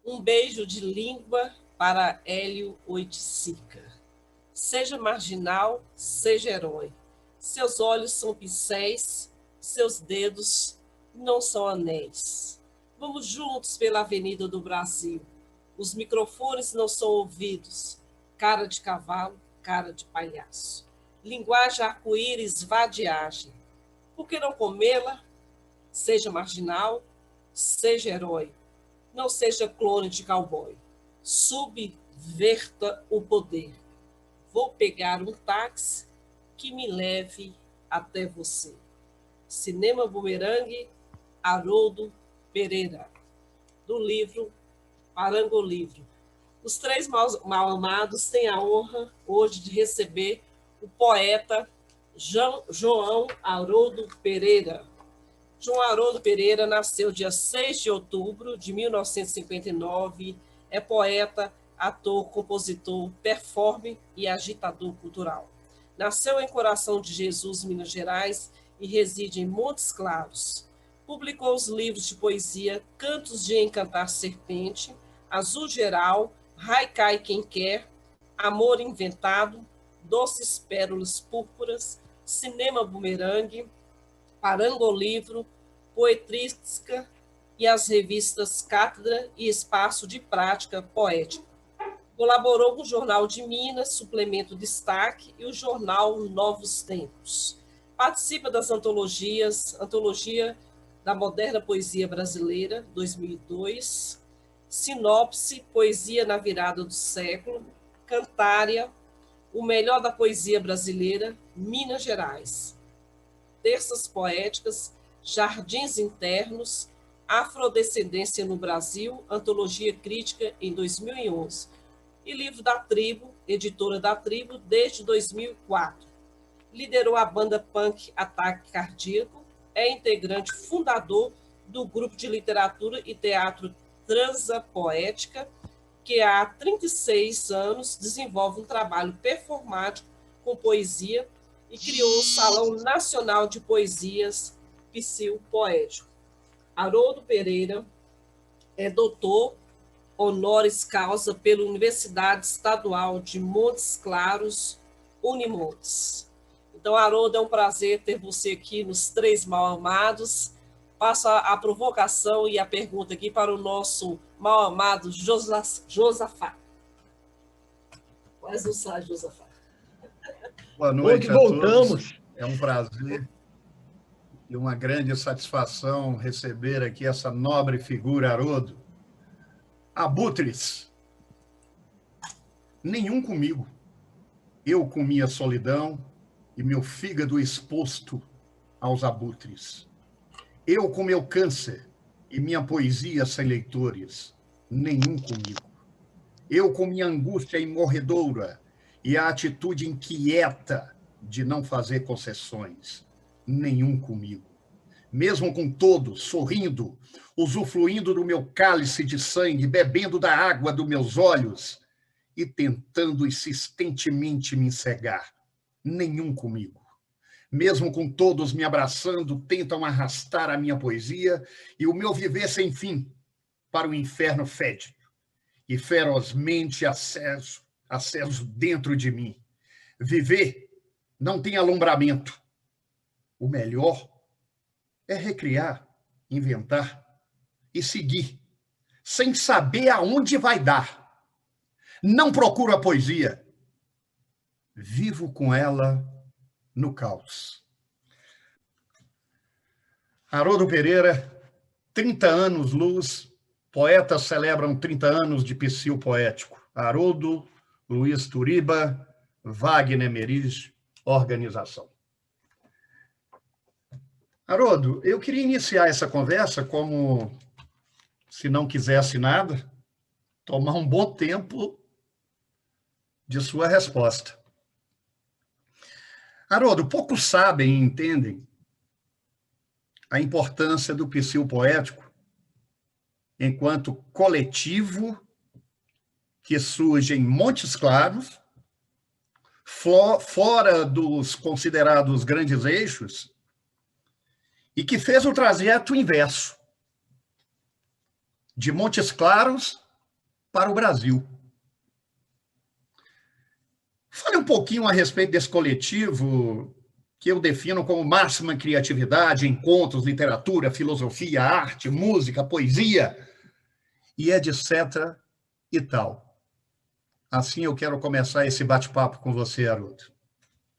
Um beijo de língua para Hélio Oiticica. Seja marginal, seja herói. Seus olhos são pincéis, seus dedos não são anéis. Vamos juntos pela Avenida do Brasil. Os microfones não são ouvidos. Cara de cavalo, cara de palhaço. Linguagem arco-íris, vadiagem. Por que não comê-la? Seja marginal, seja herói. Não seja clone de cowboy. Subverta o poder. Vou pegar um táxi que me leve até você. Cinema Bumerangue, Haroldo Pereira, do livro Parangolivro. Os três mal-amados têm a honra hoje de receber o poeta João Haroldo Pereira. João Haroldo Pereira nasceu dia 6 de outubro de 1959, é poeta, ator, compositor, performer e agitador cultural. Nasceu em Coração de Jesus, Minas Gerais, e reside em Montes Claros. Publicou os livros de poesia Cantos de Encantar Serpente, Azul Geral, Haikai Quem Quer, Amor Inventado, Doces Pérolas Púrpuras, Cinema Bumerangue, Parangolivro, Poetrística e as revistas Cátedra e Espaço de Prática Poética. Colaborou com o Jornal de Minas, Suplemento Destaque e o jornal Novos Tempos. Participa das antologias, Antologia da Moderna Poesia Brasileira, 2002, Sinopse, Poesia na Virada do Século, Cantária, O Melhor da Poesia Brasileira, Minas Gerais. Terças Poéticas, Jardins Internos, Afrodescendência no Brasil, Antologia Crítica em 2011, e livro da Tribo, editora da Tribo, desde 2004. Liderou a banda punk Ataque Cardíaco, é integrante fundador do grupo de literatura e teatro Transa Poética, que há 36 anos desenvolve um trabalho performático com poesia e criou o Salão Nacional de Poesias Psil Poético. Haroldo Pereira é doutor honoris causa pela Universidade Estadual de Montes Claros, Unimontes. Então, Haroldo, é um prazer ter você aqui nos Três Mal-Amados. Passo a provocação e a pergunta aqui para o nosso mal-amado Josafá. Quase não sai, Josafá. Boa noite a todos. É um prazer e uma grande satisfação receber aqui essa nobre figura, Haroldo. Abutres. Nenhum comigo. Eu com minha solidão e meu fígado exposto aos abutres. Eu com meu câncer e minha poesia sem leitores. Nenhum comigo. Eu com minha angústia imorredoura e a atitude inquieta de não fazer concessões. Nenhum comigo. Mesmo com todos, sorrindo, usufruindo do meu cálice de sangue, bebendo da água dos meus olhos e tentando insistentemente me cegar. Nenhum comigo. Mesmo com todos me abraçando, tentam arrastar a minha poesia e o meu viver sem fim para o inferno fétido e ferozmente aceso dentro de mim. Viver não tem alumbramento. O melhor é recriar, inventar e seguir, sem saber aonde vai dar. Não procuro a poesia. Vivo com ela no caos. Haroldo Pereira, 30 anos luz, poetas celebram 30 anos de psil poético. Haroldo, Luiz Turiba, Wagner Merige, organização. Haroldo, eu queria iniciar essa conversa como, se não quisesse nada, tomar um bom tempo de sua resposta. Haroldo, poucos sabem e entendem a importância do psil poético enquanto coletivo que surge em Montes Claros, fora dos considerados grandes eixos, e que fez o trajeto inverso, de Montes Claros para o Brasil. Fale um pouquinho a respeito desse coletivo que eu defino como máxima criatividade, encontros, literatura, filosofia, arte, música, poesia, e etc. e tal. Assim eu quero começar esse bate-papo com você, Haroldo.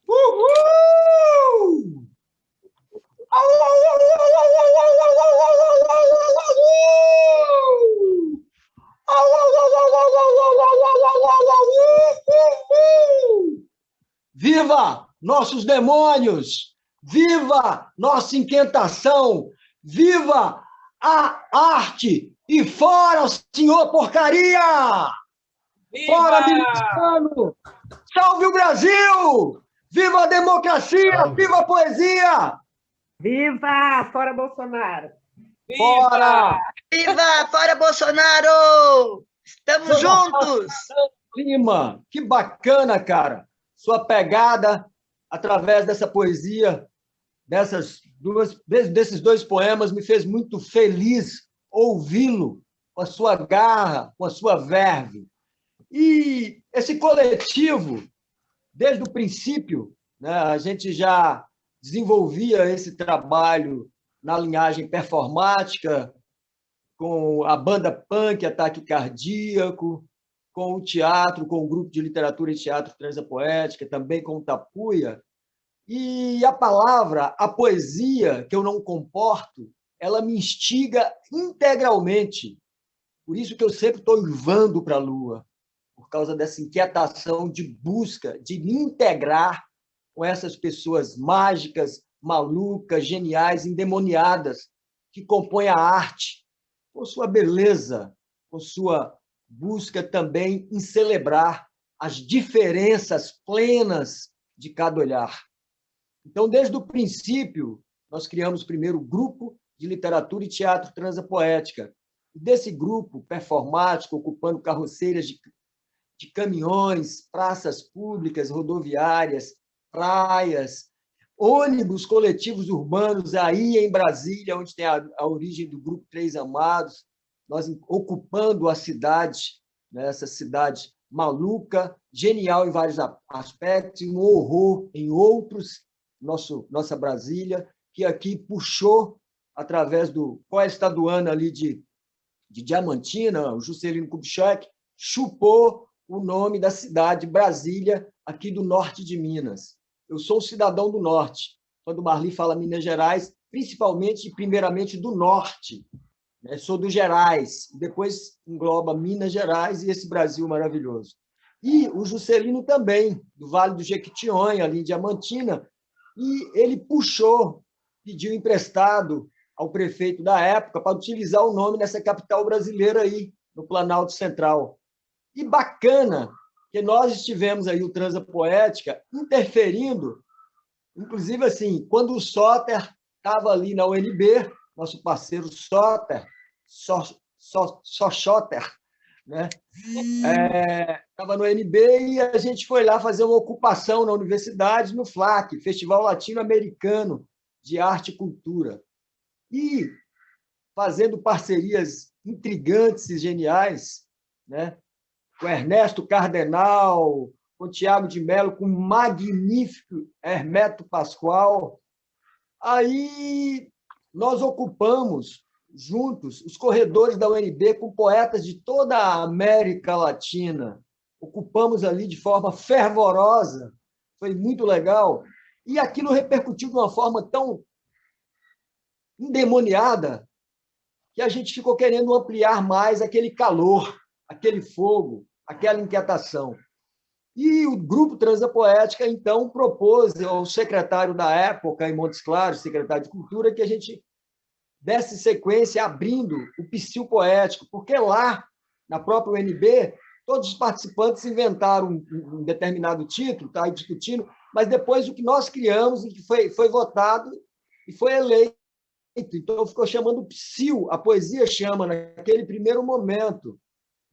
Uhul! Viva nossos demônios! Viva nossa inquietação! Viva a arte! E fora, senhor porcaria! Fora, miliciano! Salve o Brasil! Viva a democracia! Salve. Viva a poesia! Viva! Fora Bolsonaro! Fora! Viva! Fora Bolsonaro! Estamos juntos! Lima, que bacana, cara! Sua pegada através dessa poesia, desses dois poemas, me fez muito feliz ouvi-lo com a sua garra, com a sua verve. E esse coletivo, desde o princípio, né, a gente já desenvolvia esse trabalho na linhagem performática, com a banda punk, Ataque Cardíaco, com o teatro, com o grupo de literatura e teatro Transa Poética, também com o Tapuia. E a palavra, a poesia, que eu não comporto, ela me instiga integralmente. Por isso que eu sempre estou uivando para a lua, por causa dessa inquietação de busca, de me integrar com essas pessoas mágicas, malucas, geniais, endemoniadas, que compõem a arte, com sua beleza, com sua busca também em celebrar as diferenças plenas de cada olhar. Então, desde o princípio, nós criamos primeiro o grupo de literatura e teatro Transa Poética. E desse grupo performático, ocupando carroceiras de caminhões, praças públicas, rodoviárias, praias, ônibus coletivos urbanos, aí em Brasília, onde tem a origem do Grupo Três Amados, nós ocupando a cidade, né, essa cidade maluca, genial em vários aspectos, e um horror em outros, nossa Brasília, que aqui puxou, através do coestaduano ali de Diamantina, o Juscelino Kubitschek, chupou o nome da cidade, Brasília, aqui do norte de Minas. Eu sou um cidadão do norte. Quando o Marli fala Minas Gerais, principalmente e primeiramente do norte. Sou do Gerais, depois engloba Minas Gerais e esse Brasil maravilhoso. E o Juscelino também, do Vale do Jequitinhonha, ali em Diamantina, e ele puxou, pediu emprestado ao prefeito da época para utilizar o nome nessa capital brasileira aí, no Planalto Central. E bacana que nós estivemos aí, o Transa Poética, interferindo, inclusive assim, quando o Soter estava ali na UNB, nosso parceiro Soter, Sochoter, né? Estava no UNB e a gente foi lá fazer uma ocupação na universidade, no FLAC, Festival Latino-Americano de Arte e Cultura. E fazendo parcerias intrigantes e geniais, né? Com Ernesto Cardenal, com Tiago de Mello, com o magnífico Hermeto Pascoal. Aí nós ocupamos juntos os corredores da UNB com poetas de toda a América Latina. Ocupamos ali de forma fervorosa, foi muito legal. E aquilo repercutiu de uma forma tão endemoniada que a gente ficou querendo ampliar mais aquele calor, aquele fogo, aquela inquietação. E o Grupo Transa Poética, então, propôs ao secretário da época, em Montes Claros, secretário de Cultura, que a gente desse sequência abrindo o Psil Poético, porque lá, na própria UNB, todos os participantes inventaram um determinado título, está aí discutindo, mas depois o que nós criamos e que foi votado e foi eleito. Então, ficou chamando Psil, a poesia chama, naquele primeiro momento,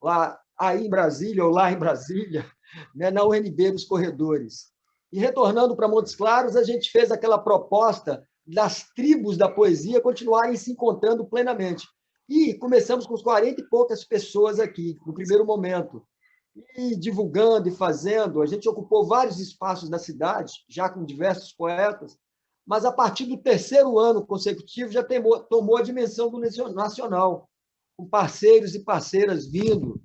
lá aí em Brasília, ou lá em Brasília, né, na UNB dos corredores. E retornando para Montes Claros, a gente fez aquela proposta das tribos da poesia continuarem se encontrando plenamente. E começamos com uns 40 e poucas pessoas aqui, no primeiro momento. E divulgando e fazendo, a gente ocupou vários espaços da cidade, já com diversos poetas, mas a partir do terceiro ano consecutivo já tomou a dimensão do nacional, com parceiros e parceiras vindo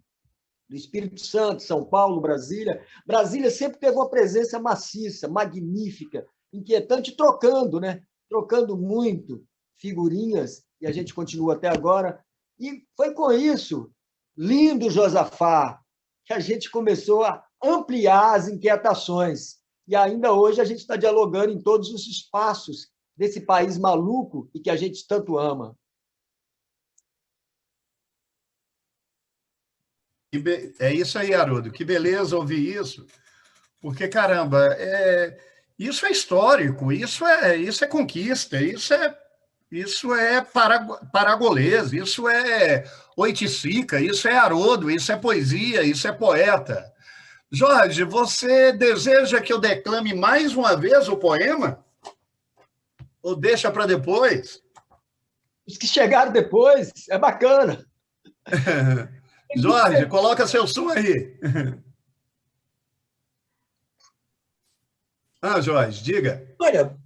do Espírito Santo, São Paulo, Brasília. Brasília sempre teve uma presença maciça, magnífica, inquietante, trocando, né? Trocando muito figurinhas, e a gente continua até agora. E foi com isso, lindo Josafá, que a gente começou a ampliar as inquietações. E ainda hoje a gente está dialogando em todos os espaços desse país maluco e que a gente tanto ama. É isso aí, Haroldo. Que beleza ouvir isso. Porque, caramba, isso é histórico, isso é conquista, isso é paragolês, isso é oiticica, isso é Haroldo, isso é poesia, isso é poeta. Jorge, você deseja que eu declame mais uma vez o poema? Ou deixa para depois? Os que chegaram depois, é bacana. Jorge, coloca seu som aí. Jorge, diga. Olha,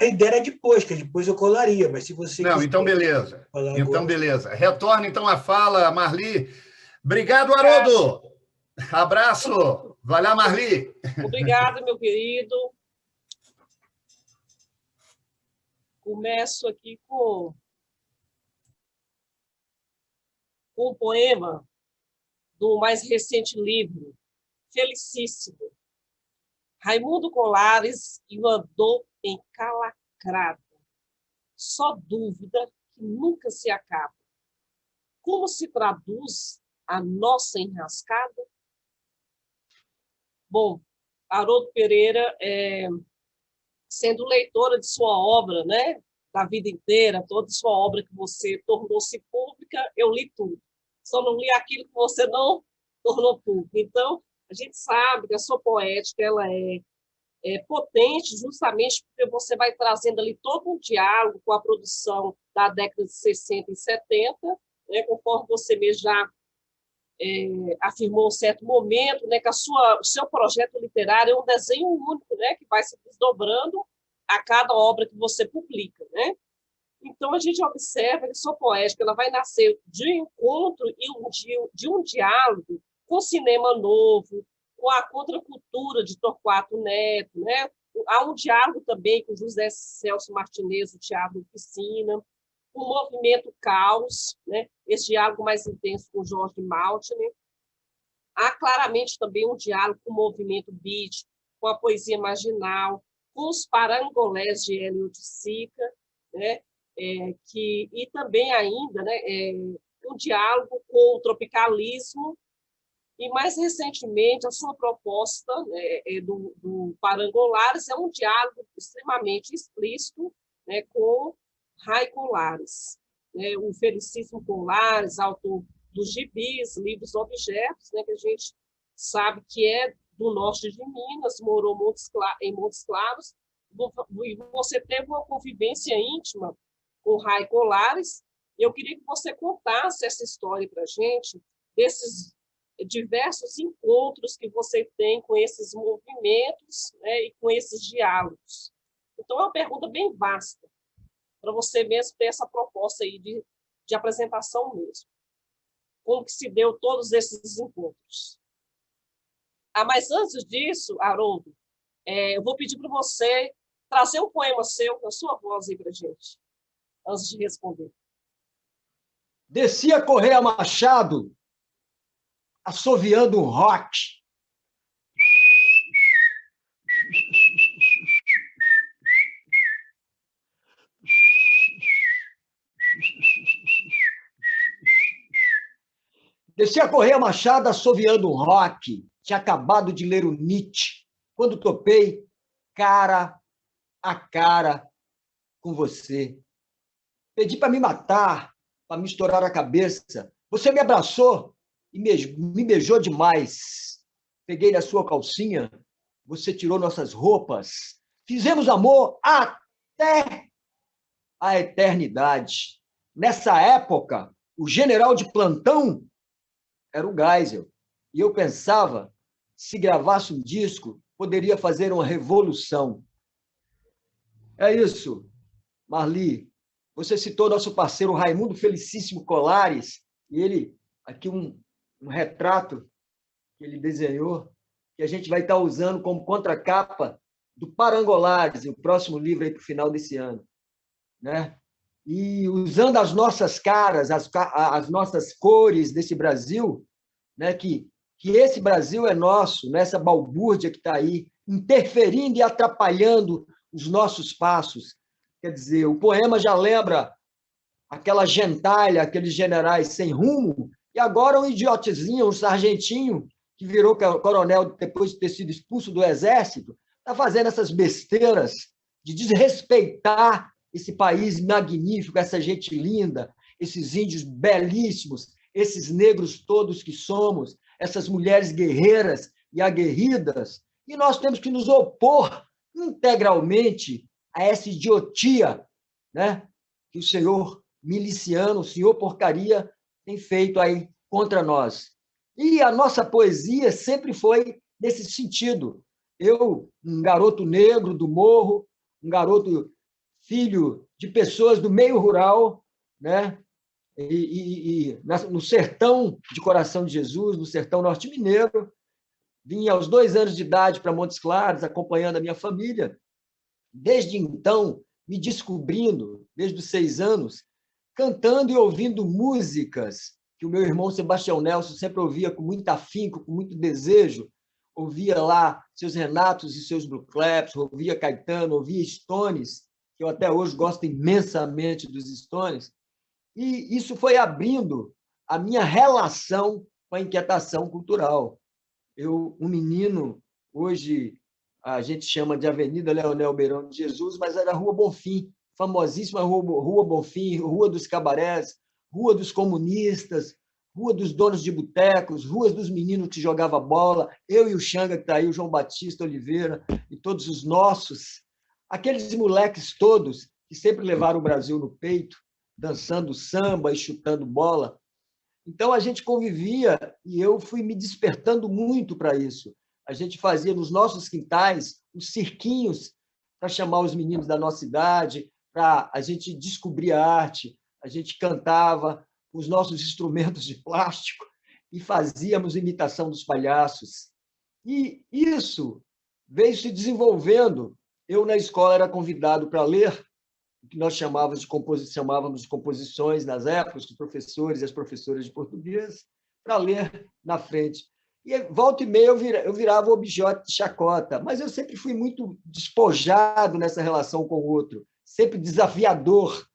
a ideia era depois, que depois eu colaria, mas se você Não, quiser então beleza. falar Então agora. beleza. Retorna então a fala, Marli. Obrigado, Haroldo. Abraço. Vai lá, Marli. Obrigada, meu querido. Começo aqui com um poema do mais recente livro, Felicíssimo. Raimundo Colares e o andou encalacrado. Só dúvida que nunca se acaba. Como se traduz a nossa enrascada? Bom, Haroldo Pereira, sendo leitora de sua obra, né, da vida inteira, toda sua obra que você tornou-se pública, eu li tudo. Só não li aquilo que você não tornou público. Então, a gente sabe que a sua poética ela é potente justamente porque você vai trazendo ali todo um diálogo com a produção da década de 60 e 70, né, conforme você mesmo já afirmou em certo momento, né, que o seu projeto literário é um desenho único, né, que vai se desdobrando a cada obra que você publica, né? Então, a gente observa que a sua poética ela vai nascer de encontro e de um diálogo com o cinema novo, com a contracultura de Torquato Neto, né? Há um diálogo também com José Celso Martinez, o Teatro Oficina, o movimento Caos, né? Esse diálogo mais intenso com Jorge Maltner. Há claramente também um diálogo com o movimento beat, com a poesia marginal, com os parangolés de Hélio de Sica, né? E também ainda, né, um diálogo com o tropicalismo. E, mais recentemente, a sua proposta, né, do Parangolares é um diálogo extremamente explícito, né, com Ray Colares, né, o Felicíssimo Colares, autor dos gibis, livros objetos, né, que a gente sabe que é do norte de Minas, morou em Montes Claros, e você teve uma convivência íntima com Ray Colares. Eu queria que você contasse essa história para a gente, desses diversos encontros que você tem com esses movimentos, né, e com esses diálogos. Então, é uma pergunta bem vasta, para você mesmo ter essa proposta aí de apresentação mesmo. Como que se deu todos esses encontros? Mas antes disso, Haroldo, eu vou pedir para você trazer um poema seu, com a sua voz aí para a gente, antes de responder. Descia Correia Machado, assoviando um rock. Descia Correia Machado, assoviando um rock. Tinha acabado de ler o Nietzsche, quando topei cara a cara com você. Pedi para me matar, para me estourar a cabeça. Você me abraçou e me beijou demais. Peguei na sua calcinha, você tirou nossas roupas. Fizemos amor até à eternidade. Nessa época, o general de plantão era o Geisel. E eu pensava, se gravasse um disco, poderia fazer uma revolução. É isso, Marli. Você citou nosso parceiro Raimundo Felicíssimo Colares, e ele, aqui um retrato que ele desenhou, que a gente vai estar usando como contracapa do Parangolares, o próximo livro aí para o final desse ano, né? E usando as nossas caras, as nossas cores desse Brasil, né? Que esse Brasil é nosso, nessa balbúrdia que está aí, interferindo e atrapalhando os nossos passos. Quer dizer, o poema já lembra aquela gentalha, aqueles generais sem rumo, e agora um idiotezinho, um sargentinho, que virou coronel depois de ter sido expulso do exército, está fazendo essas besteiras de desrespeitar esse país magnífico, essa gente linda, esses índios belíssimos, esses negros todos que somos, essas mulheres guerreiras e aguerridas, e nós temos que nos opor integralmente a essa idiotia, né, que o senhor miliciano, o senhor porcaria, tem feito aí contra nós. E a nossa poesia sempre foi nesse sentido. Eu, um garoto negro do morro, um garoto filho de pessoas do meio rural, né, no sertão de Coração de Jesus, no sertão norte-mineiro, vim aos 2 anos de idade para Montes Claros, acompanhando a minha família. Desde então, me descobrindo, desde os 6 anos, cantando e ouvindo músicas que o meu irmão Sebastião Nelson sempre ouvia com muito afinco, com muito desejo. Ouvia lá seus Renatos e seus Blue Claps, ouvia Caetano, ouvia Stones, que eu até hoje gosto imensamente dos Stones. E isso foi abrindo a minha relação com a inquietação cultural. Eu, um menino, hoje a gente chama de Avenida Leonel Beirão de Jesus, mas era a Rua Bonfim, famosíssima Rua Bonfim, Rua dos Cabarés, Rua dos Comunistas, Rua dos Donos de Botecos, Ruas dos Meninos que jogavam bola, eu e o Xanga, que está aí, o João Batista Oliveira, e todos os nossos, aqueles moleques todos que sempre levaram o Brasil no peito, dançando samba e chutando bola. Então, a gente convivia e eu fui me despertando muito para isso. A gente fazia nos nossos quintais os cirquinhos para chamar os meninos da nossa idade, para a gente descobrir a arte, a gente cantava os nossos instrumentos de plástico e fazíamos imitação dos palhaços. E isso veio se desenvolvendo. Eu, na escola, era convidado para ler o que nós chamávamos de composições nas épocas, os professores e as professoras de português, para ler na frente. E volta e meia eu virava objeto de chacota, mas eu sempre fui muito despojado nessa relação com o outro, sempre desafiador.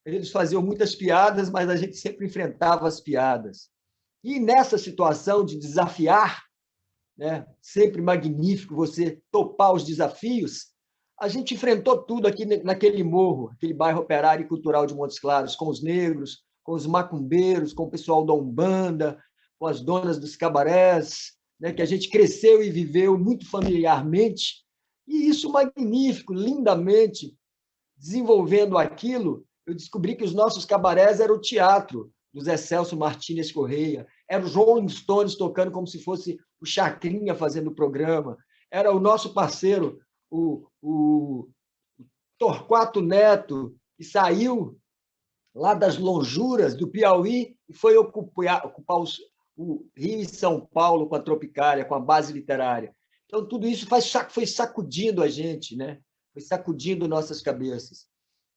Eles faziam muitas piadas, mas a gente sempre enfrentava as piadas. E nessa situação de desafiar, né, sempre magnífico você topar os desafios, a gente enfrentou tudo aqui naquele morro, aquele bairro operário e cultural de Montes Claros, com os negros, com os macumbeiros, com o pessoal da Umbanda, com as donas dos cabarés, né, que a gente cresceu e viveu muito familiarmente, e isso magnífico, lindamente, desenvolvendo aquilo, eu descobri que os nossos cabarés eram o teatro do Zé Celso Martínez Correia, era os Rolling Stones tocando como se fosse o Chacrinha fazendo o programa, era o nosso parceiro, o Torquato Neto, que saiu lá das lonjuras do Piauí e foi ocupar o Rio e São Paulo com a Tropicália, com a base literária. Então, tudo isso foi sacudindo a gente, né? Foi sacudindo nossas cabeças.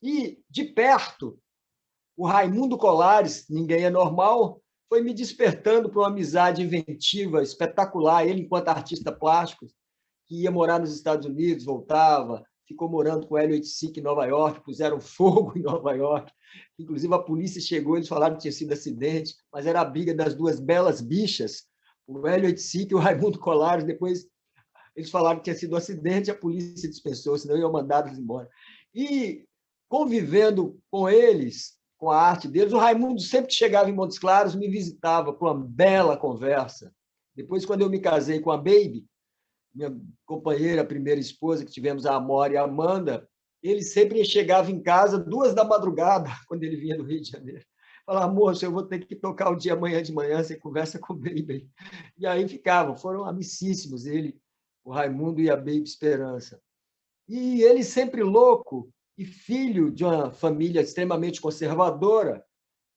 E, de perto, o Raimundo Colares, Ninguém é Normal, foi me despertando para uma amizade inventiva, espetacular. Ele, enquanto artista plástico, que ia morar nos Estados Unidos, voltava, ficou morando com o Hélio Oiticic em Nova York, puseram fogo em Nova York. Inclusive, a polícia chegou, eles falaram que tinha sido acidente, mas era a briga das duas belas bichas, o Hélio Oiticic e o Raimundo Colares. Depois, eles falaram que tinha sido um acidente, a polícia dispensou, senão iam mandá-los embora. E, convivendo com eles, com a arte deles, o Raimundo sempre que chegava em Montes Claros me visitava para uma bela conversa. Depois, quando eu me casei com a Baby, minha companheira, a primeira esposa, que tivemos a Amora e a Amanda, ele sempre chegava em casa 2 da madrugada, quando ele vinha do Rio de Janeiro. Falava, moço, eu vou ter que tocar o dia amanhã de manhã, você conversa com o Baby. E aí ficavam, foram amicíssimos, ele, o Raimundo e a Baby Esperança. E ele sempre louco e filho de uma família extremamente conservadora,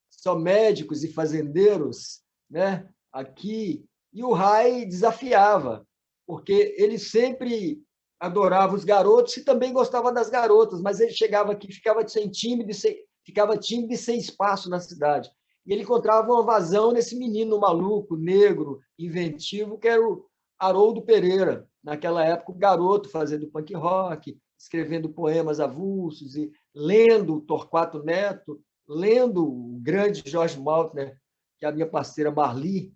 só médicos e fazendeiros, né? Aqui. E o Rai desafiava, porque ele sempre adorava os garotos e também gostava das garotas, mas ele chegava aqui, ficava tímido e sem espaço na cidade. E ele encontrava uma vazão nesse menino maluco, negro, inventivo, que era o Haroldo Pereira, naquela época, o garoto fazendo punk rock, escrevendo poemas avulsos e lendo Torquato Neto, lendo o grande Jorge Maltner, que é a minha parceira Marli,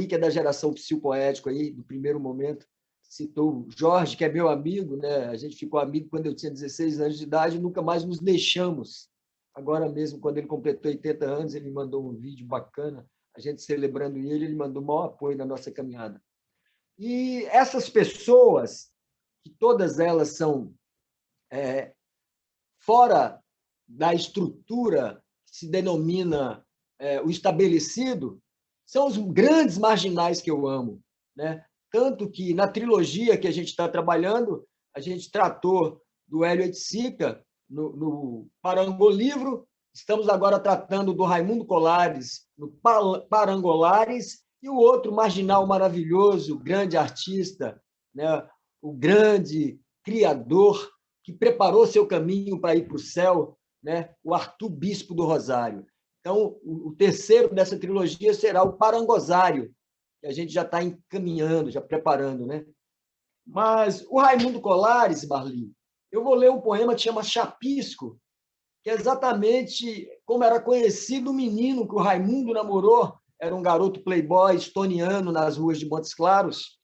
que é da geração psicopoético aí, do primeiro momento, citou o Jorge, que é meu amigo, né? A gente ficou amigo quando eu tinha 16 anos de idade e nunca mais nos deixamos. Agora mesmo, quando ele completou 80 anos, ele me mandou um vídeo bacana, a gente celebrando ele mandou o maior apoio na nossa caminhada. E essas pessoas, que todas elas são fora da estrutura que se denomina o estabelecido, são os grandes marginais que eu amo, né? Tanto que, na trilogia que a gente está trabalhando, a gente tratou do Hélio Oiticica no Parangolivro, estamos agora tratando do Raimundo Colares no Parangolares, e o outro marginal maravilhoso, grande artista, né? O grande criador que preparou seu caminho para ir para o céu, né? O Arthur Bispo do Rosário. Então, o terceiro dessa trilogia será o Parangosário, que a gente já está encaminhando, já preparando, né? Mas o Raimundo Colares, Marli, eu vou ler um poema que chama Chapisco, que é exatamente como era conhecido o menino que o Raimundo namorou, era um garoto playboy estoniano nas ruas de Montes Claros,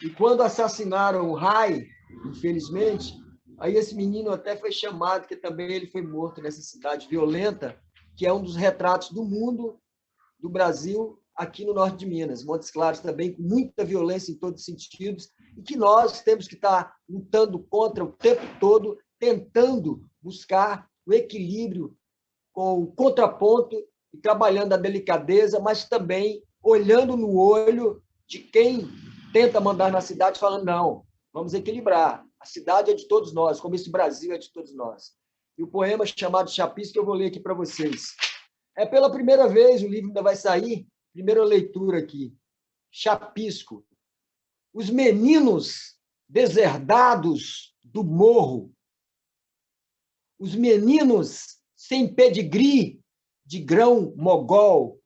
e quando assassinaram o Rai, infelizmente, aí esse menino até foi chamado, porque também ele foi morto nessa cidade violenta, que é um dos retratos do mundo, do Brasil, aqui no norte de Minas. Montes Claros também, com muita violência em todos os sentidos, e que nós temos que estar lutando contra o tempo todo, tentando buscar o equilíbrio com o contraponto e trabalhando a delicadeza, mas também olhando no olho de quem tenta mandar na cidade, falando, não, vamos equilibrar. A cidade é de todos nós, como esse Brasil é de todos nós. E o poema chamado Chapisco, que eu vou ler aqui para vocês. É pela primeira vez, o livro ainda vai sair, primeira leitura aqui. Chapisco. Os meninos deserdados do morro, os meninos sem pedigree de grão mogol,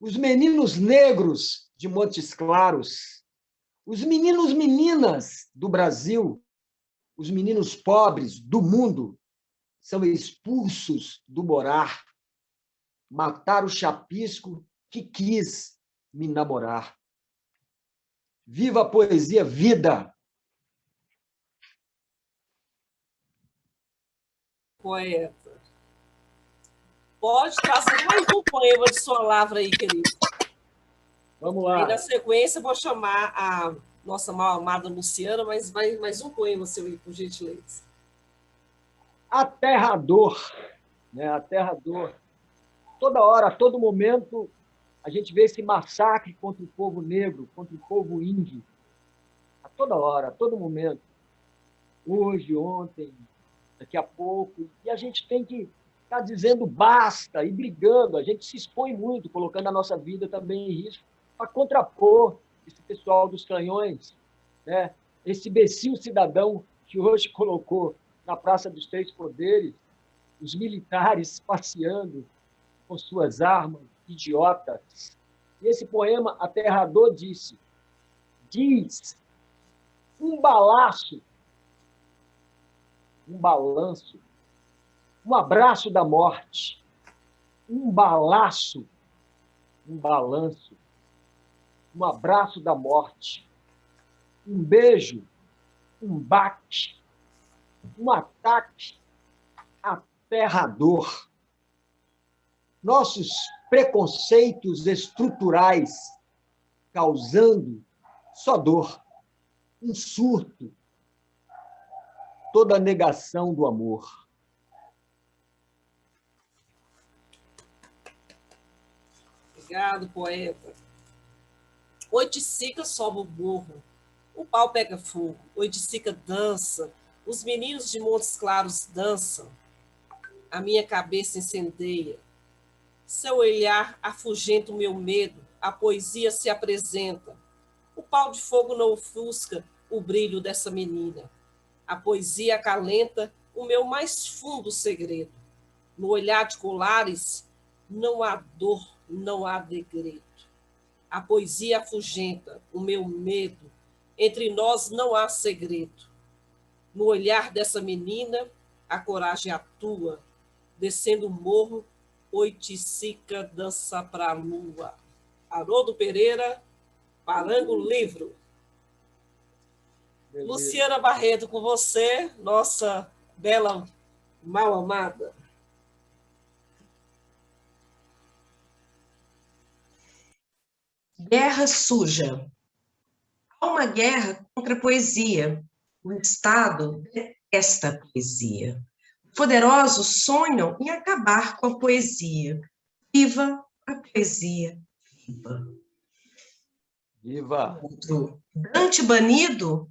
os meninos negros de Montes Claros, os meninos meninas do Brasil, os meninos pobres do mundo, são expulsos do morar. Matar o chapisco que quis me namorar. Viva a poesia, vida! Poeta. Pode trazer mais um poema de sua lavra aí, querido. Vamos lá. Aí, na sequência, eu vou chamar a nossa mal amada Luciana, mas vai mais um poema seu aí, por gentileza. Aterrador, né? Aterrador. Toda hora, a todo momento, a gente vê esse massacre contra o povo negro, contra o povo índio. A toda hora, a todo momento. Hoje, ontem, daqui a pouco. E a gente tem que estar dizendo basta e brigando. A gente se expõe muito, colocando a nossa vida também em risco, para contrapor esse pessoal dos canhões, né? Esse imbecil cidadão que hoje colocou na Praça dos Três Poderes os militares passeando com suas armas idiotas. E esse poema aterrador diz um balaço, um balanço, um abraço da morte, um balaço, um balanço, um abraço da morte, um beijo, um baque, um ataque aterrador. Nossos preconceitos estruturais causando só dor, um surto. toda a negação do amor. Obrigado, poeta. Oiticica sobe o morro, o pau pega fogo, Oiticica dança, os meninos de Montes Claros dançam, a minha cabeça incendeia, seu olhar afugenta o meu medo, a poesia se apresenta, o pau de fogo não ofusca o brilho dessa menina, a poesia acalenta o meu mais fundo segredo, no olhar de Colares não há dor, não há degredo. A poesia afugenta o meu medo, entre nós não há segredo. No olhar dessa menina, a coragem atua, descendo o morro, Oiticica dança pra lua. Haroldo Pereira, Parango Livro. Beleza. Luciana Barreto, com você, nossa bela mal amada. Guerra suja. Há uma guerra contra a poesia. O Estado detesta a poesia. Poderosos sonham em acabar com a poesia. Viva a poesia, viva. Viva! Outro. Dante banido,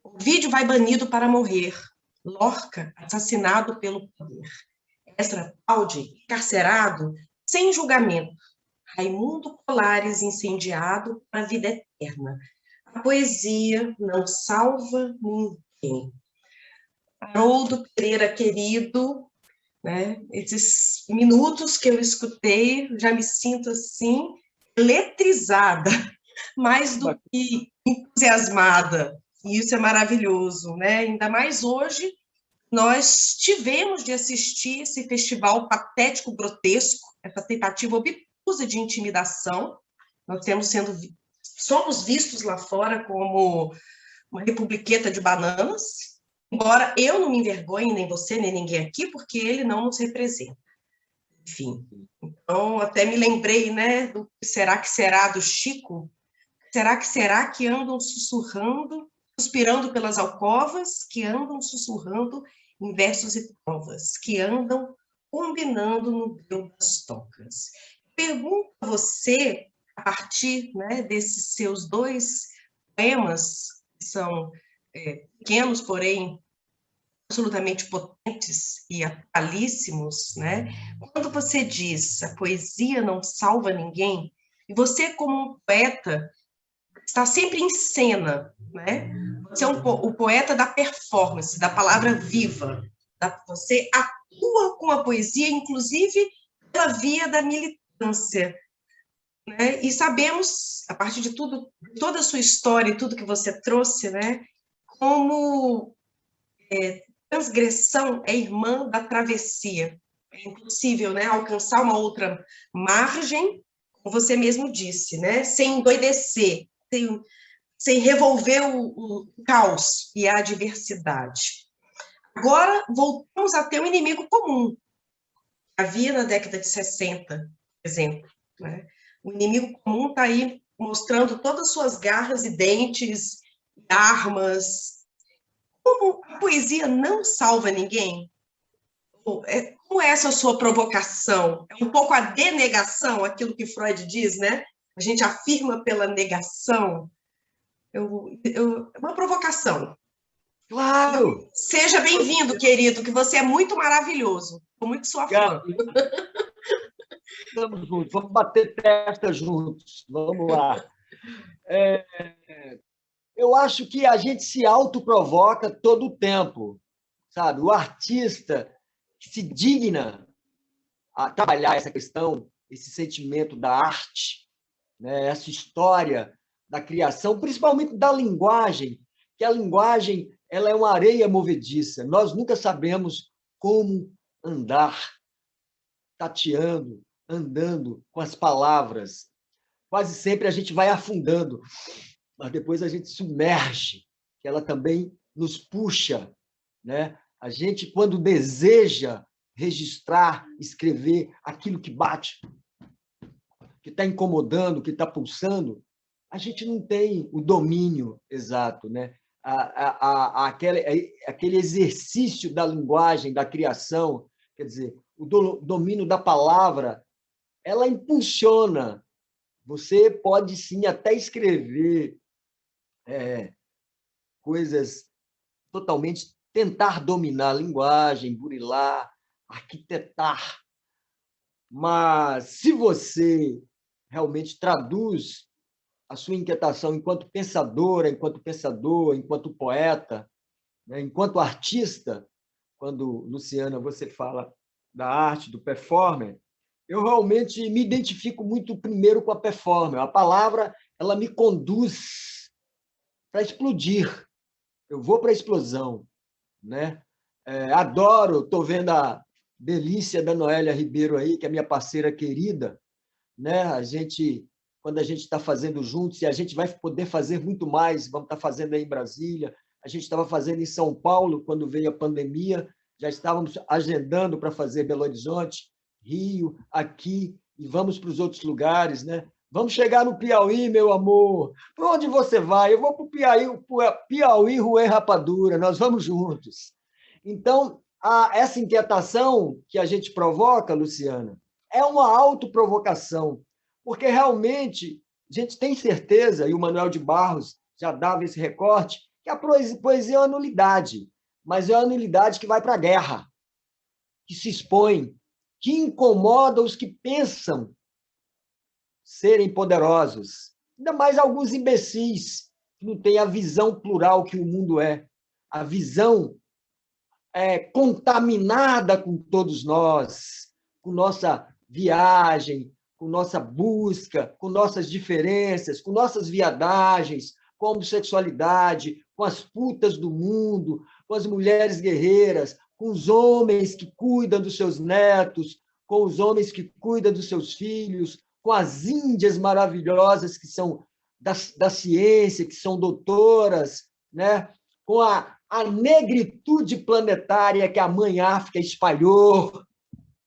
Ovídio vai banido para morrer. Lorca assassinado pelo poder. Ezra Pound encarcerado sem julgamento. Raimundo Colares incendiado para a vida eterna. A poesia não salva ninguém. Haroldo Pereira, querido, né? Esses minutos que eu escutei, já me sinto assim, eletrizada, mais do que entusiasmada. E isso é maravilhoso, né? Ainda mais hoje, nós tivemos de assistir esse festival patético, grotesco, essa tentativa obtusa de intimidação. Nós somos vistos lá fora como uma republiqueta de bananas, embora eu não me envergonhe, nem você, nem ninguém aqui, porque ele não nos representa. Enfim, então até me lembrei, né, do Será que será do Chico? Será que andam sussurrando, suspirando pelas alcovas, que andam sussurrando em versos e trovas, que andam combinando no breu das tocas. Pergunto a você, a partir, né, desses seus dois poemas, que são pequenos, porém absolutamente potentes e atualíssimos, né? Quando você diz a poesia não salva ninguém, e você como um poeta está sempre em cena, né? Você é o poeta da performance, da palavra viva. Você atua com a poesia, inclusive pela via da militância, né? E sabemos, a partir de tudo, toda a sua história e tudo que você trouxe, né? Como transgressão é irmã da travessia. É impossível, né? Alcançar uma outra margem, como você mesmo disse, né? Sem endoidecer, sem revolver o caos e a adversidade. Agora, voltamos a ter um inimigo comum. Havia na década de 60, por exemplo. Né? O inimigo comum está aí mostrando todas as suas garras e dentes, armas. Como a poesia não salva ninguém? Como é essa sua provocação? É um pouco a denegação, aquilo que Freud diz, né? A gente afirma pela negação. É uma provocação. Claro! Seja bem-vindo, querido, que você é muito maravilhoso. Estou muito sua fã. Estamos juntos, vamos bater testa juntos. Vamos lá. Eu acho que a gente se autoprovoca todo o tempo, sabe? O artista que se digna a trabalhar essa questão, esse sentimento da arte, né? Essa história da criação, principalmente da linguagem, que a linguagem ela é uma areia movediça. Nós nunca sabemos como andar, tateando, andando com as palavras. Quase sempre a gente vai afundando, mas depois a gente submerge, que ela também nos puxa, né? A gente, quando deseja registrar, escrever aquilo que bate, que está incomodando, que está pulsando, a gente não tem o domínio exato, né? aquele exercício da linguagem, da criação, quer dizer, o domínio da palavra, ela impulsiona. Você pode, sim, até escrever coisas totalmente, tentar dominar a linguagem, burilar, arquitetar. Mas, se você realmente traduz a sua inquietação enquanto pensadora, enquanto pensador, enquanto poeta, né, enquanto artista, quando, Luciana, você fala da arte, do performer, eu realmente me identifico muito primeiro com a performer. A palavra, ela me conduz para explodir. Eu vou para a explosão, né? Adoro, estou vendo a delícia da Noélia Ribeiro aí, que é minha parceira querida, né? Quando a gente está fazendo juntos, e a gente vai poder fazer muito mais, vamos estar fazendo aí em Brasília, a gente estava fazendo em São Paulo, quando veio a pandemia, já estávamos agendando para fazer Belo Horizonte, Rio, aqui, e vamos para os outros lugares, né? Vamos chegar no Piauí, meu amor. Para onde você vai? Eu vou para o Piauí, Ruê Rapadura, nós vamos juntos. Então, essa inquietação que a gente provoca, Luciana, é uma autoprovocação, porque realmente a gente tem certeza, e o Manuel de Barros já dava esse recorte, que a poesia é uma nulidade, mas é uma nulidade que vai para a guerra, que se expõe, que incomoda os que pensam serem poderosos. Ainda mais alguns imbecis, que não têm a visão plural que o mundo é, a visão contaminada com todos nós, com nossa viagem, com nossa busca, com nossas diferenças, com nossas viadagens, com a homossexualidade, com as putas do mundo, com as mulheres guerreiras, com os homens que cuidam dos seus netos, com os homens que cuidam dos seus filhos, com as índias maravilhosas que são da ciência, que são doutoras, né? Com a negritude planetária que a mãe África espalhou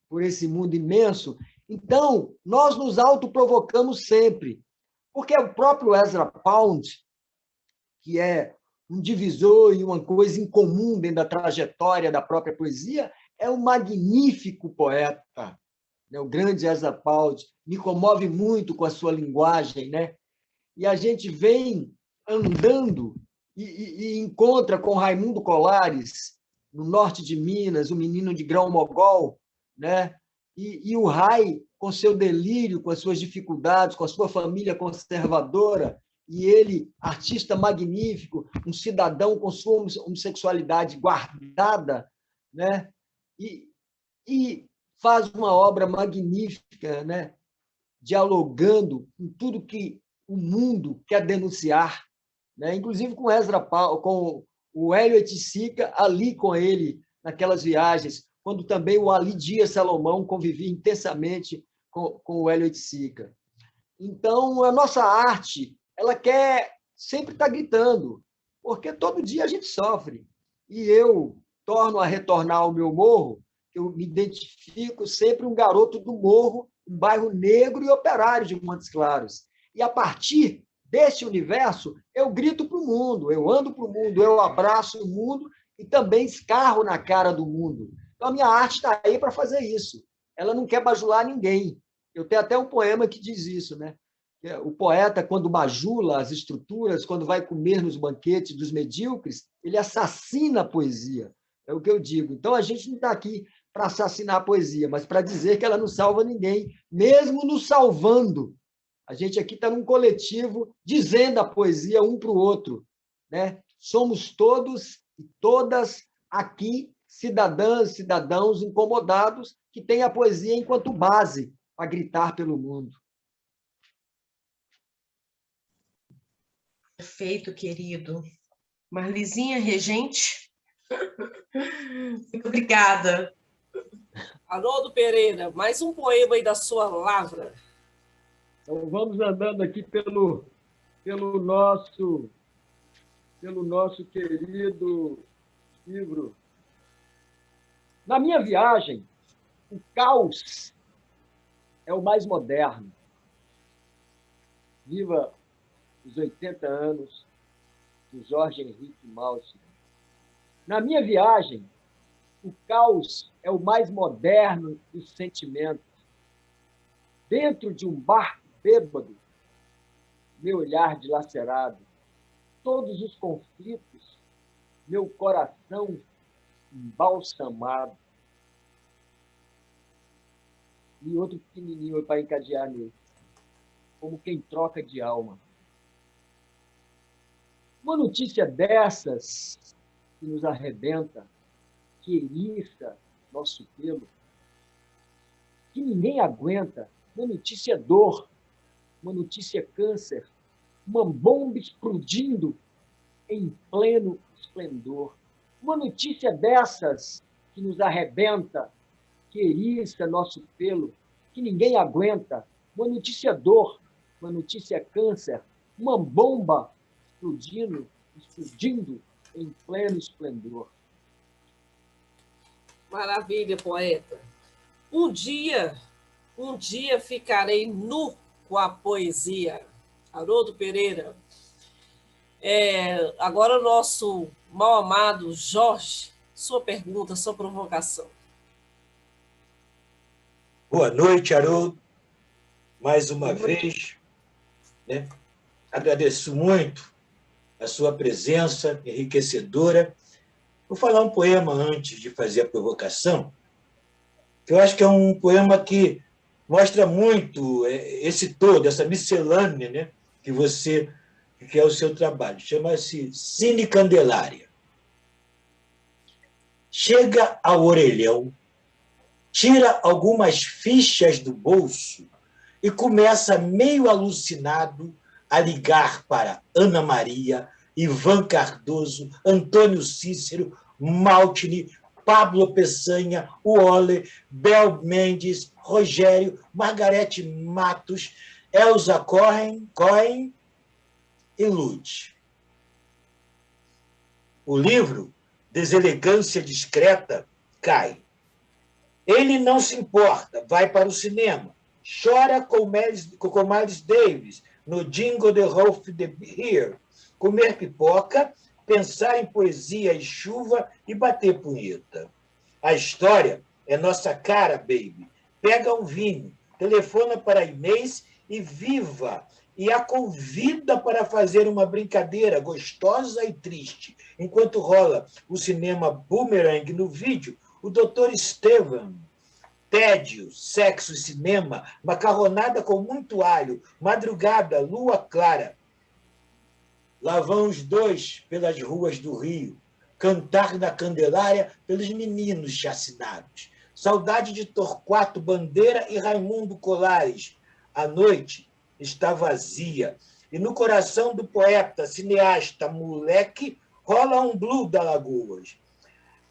por esse mundo imenso. Então, nós nos autoprovocamos sempre, porque o próprio Ezra Pound, que é um divisor e uma coisa incomum dentro da trajetória da própria poesia, é um magnífico poeta, né? O grande Ezra Pound me comove muito com a sua linguagem, né? E a gente vem andando e encontra com Raimundo Colares, no norte de Minas, o menino de grão-mogol, né? E o Rai, com seu delírio, com as suas dificuldades, com a sua família conservadora, e ele, artista magnífico, um cidadão com sua homossexualidade guardada, né? E faz uma obra magnífica, né? Dialogando com tudo que o mundo quer denunciar, né? Inclusive com com o Hélio Oiticica, ali com ele, naquelas viagens, quando também o Ali Dias Salomão convivia intensamente com o Hélio Oiticica. Então, a nossa arte, ela quer sempre estar gritando, porque todo dia a gente sofre. E eu torno a retornar ao meu morro, eu me identifico sempre um garoto do morro, um bairro negro e operário de Montes Claros. E, a partir desse universo, eu grito para o mundo, eu ando para o mundo, eu abraço o mundo e também escarro na cara do mundo. Então, a minha arte está aí para fazer isso. Ela não quer bajular ninguém. Eu tenho até um poema que diz isso, né? O poeta, quando bajula as estruturas, quando vai comer nos banquetes dos medíocres, ele assassina a poesia. É o que eu digo. Então, a gente não está aqui para assassinar a poesia, mas para dizer que ela não salva ninguém, mesmo nos salvando. A gente aqui está num coletivo dizendo a poesia um para o outro, né? Somos todos e todas aqui cidadãs, cidadãos incomodados que têm a poesia enquanto base para gritar pelo mundo. Perfeito, querido. Marlizinha, regente. Muito obrigada. Haroldo Pereira, mais um poema aí da sua lavra. Então, vamos andando aqui pelo nosso querido livro. Na minha viagem, o caos é o mais moderno. Viva os 80 anos do Jorge Henrique Maltner. Na minha viagem, o caos é o mais moderno dos sentimentos. Dentro de um barco bêbado, meu olhar dilacerado, todos os conflitos, meu coração embalsamado. E outro pequenininho para encadear nele, como quem troca de alma. Uma notícia dessas que nos arrebenta, que eriça nosso pelo, que ninguém aguenta, uma notícia dor, uma notícia câncer, uma bomba explodindo em pleno esplendor. Uma notícia dessas que nos arrebenta, que eriça nosso pelo, que ninguém aguenta, uma notícia dor, uma notícia câncer, uma bomba explodindo em pleno esplendor. Maravilha, poeta. Um dia ficarei nu com a poesia. Haroldo Pereira. Agora o nosso mal-amado Jorge, sua pergunta, sua provocação. Boa noite, Haroldo. Mais uma vez, né? Agradeço muito a sua presença enriquecedora. Vou falar um poema antes de fazer a provocação, que eu acho que é um poema que mostra muito esse todo, essa miscelânea, né, que é o seu trabalho. Chama-se Cine Candelária. Chega ao orelhão, tira algumas fichas do bolso e começa, meio alucinado, a ligar para Ana Maria, Ivan Cardoso, Antônio Cícero, Maltini, Pablo Peçanha, Waller, Bel Mendes, Rogério, Margarete Matos, Elza Cohen e Lud. O livro, Deselegância Discreta, cai. Ele não se importa, vai para o cinema, chora com Miles Davis no Jingle the Rolf the Here, comer pipoca, pensar em poesia e chuva e bater punheta. A história é nossa cara, baby. Pega um vinho, telefona para Inês e viva, e a convida para fazer uma brincadeira gostosa e triste. Enquanto rola o cinema Boomerang no vídeo, o Dr. Estevam. Tédio, sexo e cinema, macarronada com muito alho, madrugada, lua clara. Lá vão os dois pelas ruas do Rio, cantar na Candelária pelos meninos chacinados. Saudade de Torquato Bandeira e Raimundo Colares. A noite está vazia, e no coração do poeta, cineasta, moleque, rola um blue da Lagoas.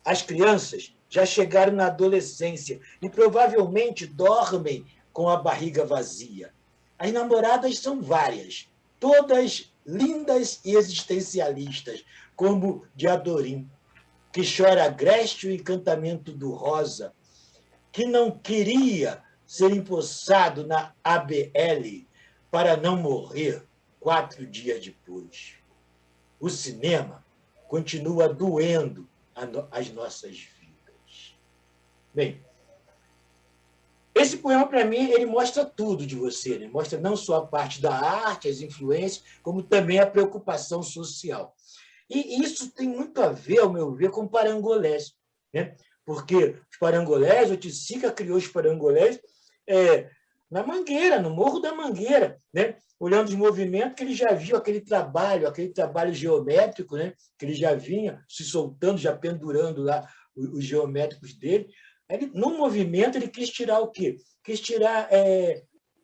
As crianças já chegaram na adolescência e provavelmente dormem com a barriga vazia. As namoradas são várias, todas lindas e existencialistas, como Diadorim, que chora agreste o encantamento do rosa, que não queria ser empossado na ABL para não morrer 4 dias depois. O cinema continua doendo as nossas vidas. Bem, esse poema, para mim, ele mostra tudo de você, né? Mostra não só a parte da arte, as influências, como também a preocupação social. E isso tem muito a ver, ao meu ver, com parangolés, né? Porque os parangolés, o Ticica criou os parangolés na Mangueira, no Morro da Mangueira, né? Olhando os movimentos que ele já viu, aquele trabalho geométrico, né? Que ele já vinha se soltando, já pendurando lá os geométricos dele. No movimento, ele quis tirar o quê? Quis tirar,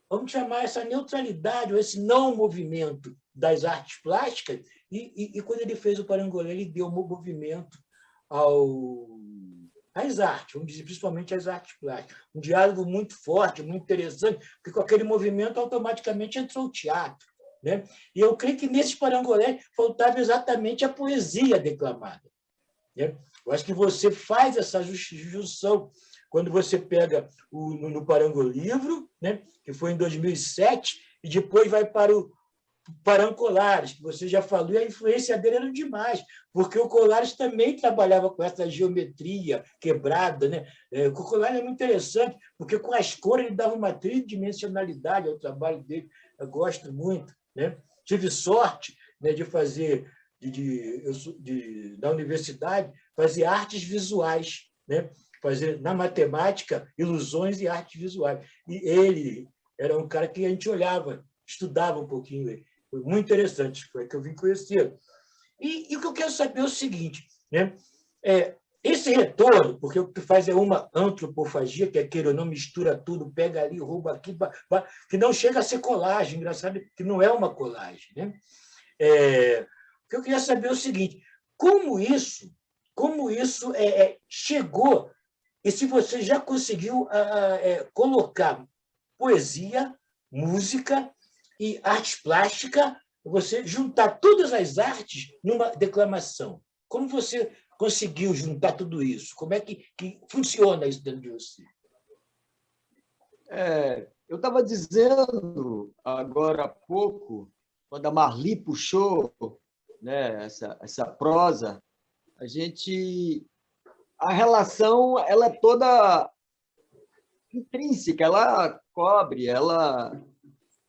vamos chamar essa neutralidade, ou esse não movimento das artes plásticas, e quando ele fez o parangolé, ele deu um movimento às artes, vamos dizer, principalmente às artes plásticas. Um diálogo muito forte, muito interessante, porque com aquele movimento automaticamente entrou o teatro, né? E eu creio que nesses parangolés faltava exatamente a poesia declamada, né? Eu acho que você faz essa junção quando você pega no Parangolivro, né, que foi em 2007, e depois vai para Parão Colares, que você já falou, e a influência dele era demais, porque o Colares também trabalhava com essa geometria quebrada, né? O Colares é muito interessante, porque com as cores ele dava uma tridimensionalidade ao trabalho dele. Eu gosto muito, né? Tive sorte, né, de fazer da universidade, fazer artes visuais, né? Fazer na matemática ilusões e artes visuais. E ele era um cara que a gente olhava, estudava um pouquinho ele. Foi muito interessante, foi que eu vim conhecer. E o que eu quero saber é o seguinte, né? Esse retorno, porque o que faz é uma antropofagia, que é aquele ou não mistura tudo, pega ali, rouba aqui, que não chega a ser colagem, engraçado que não é uma colagem, né? O que eu queria saber é o seguinte, como isso chegou, e se você já conseguiu colocar poesia, música e arte plástica, você juntar todas as artes numa declamação. Como você conseguiu juntar tudo isso? Como é que funciona isso dentro de você? Eu estava dizendo agora há pouco, quando a Marli puxou, né, essa prosa, a relação ela é toda intrínseca, ela cobre,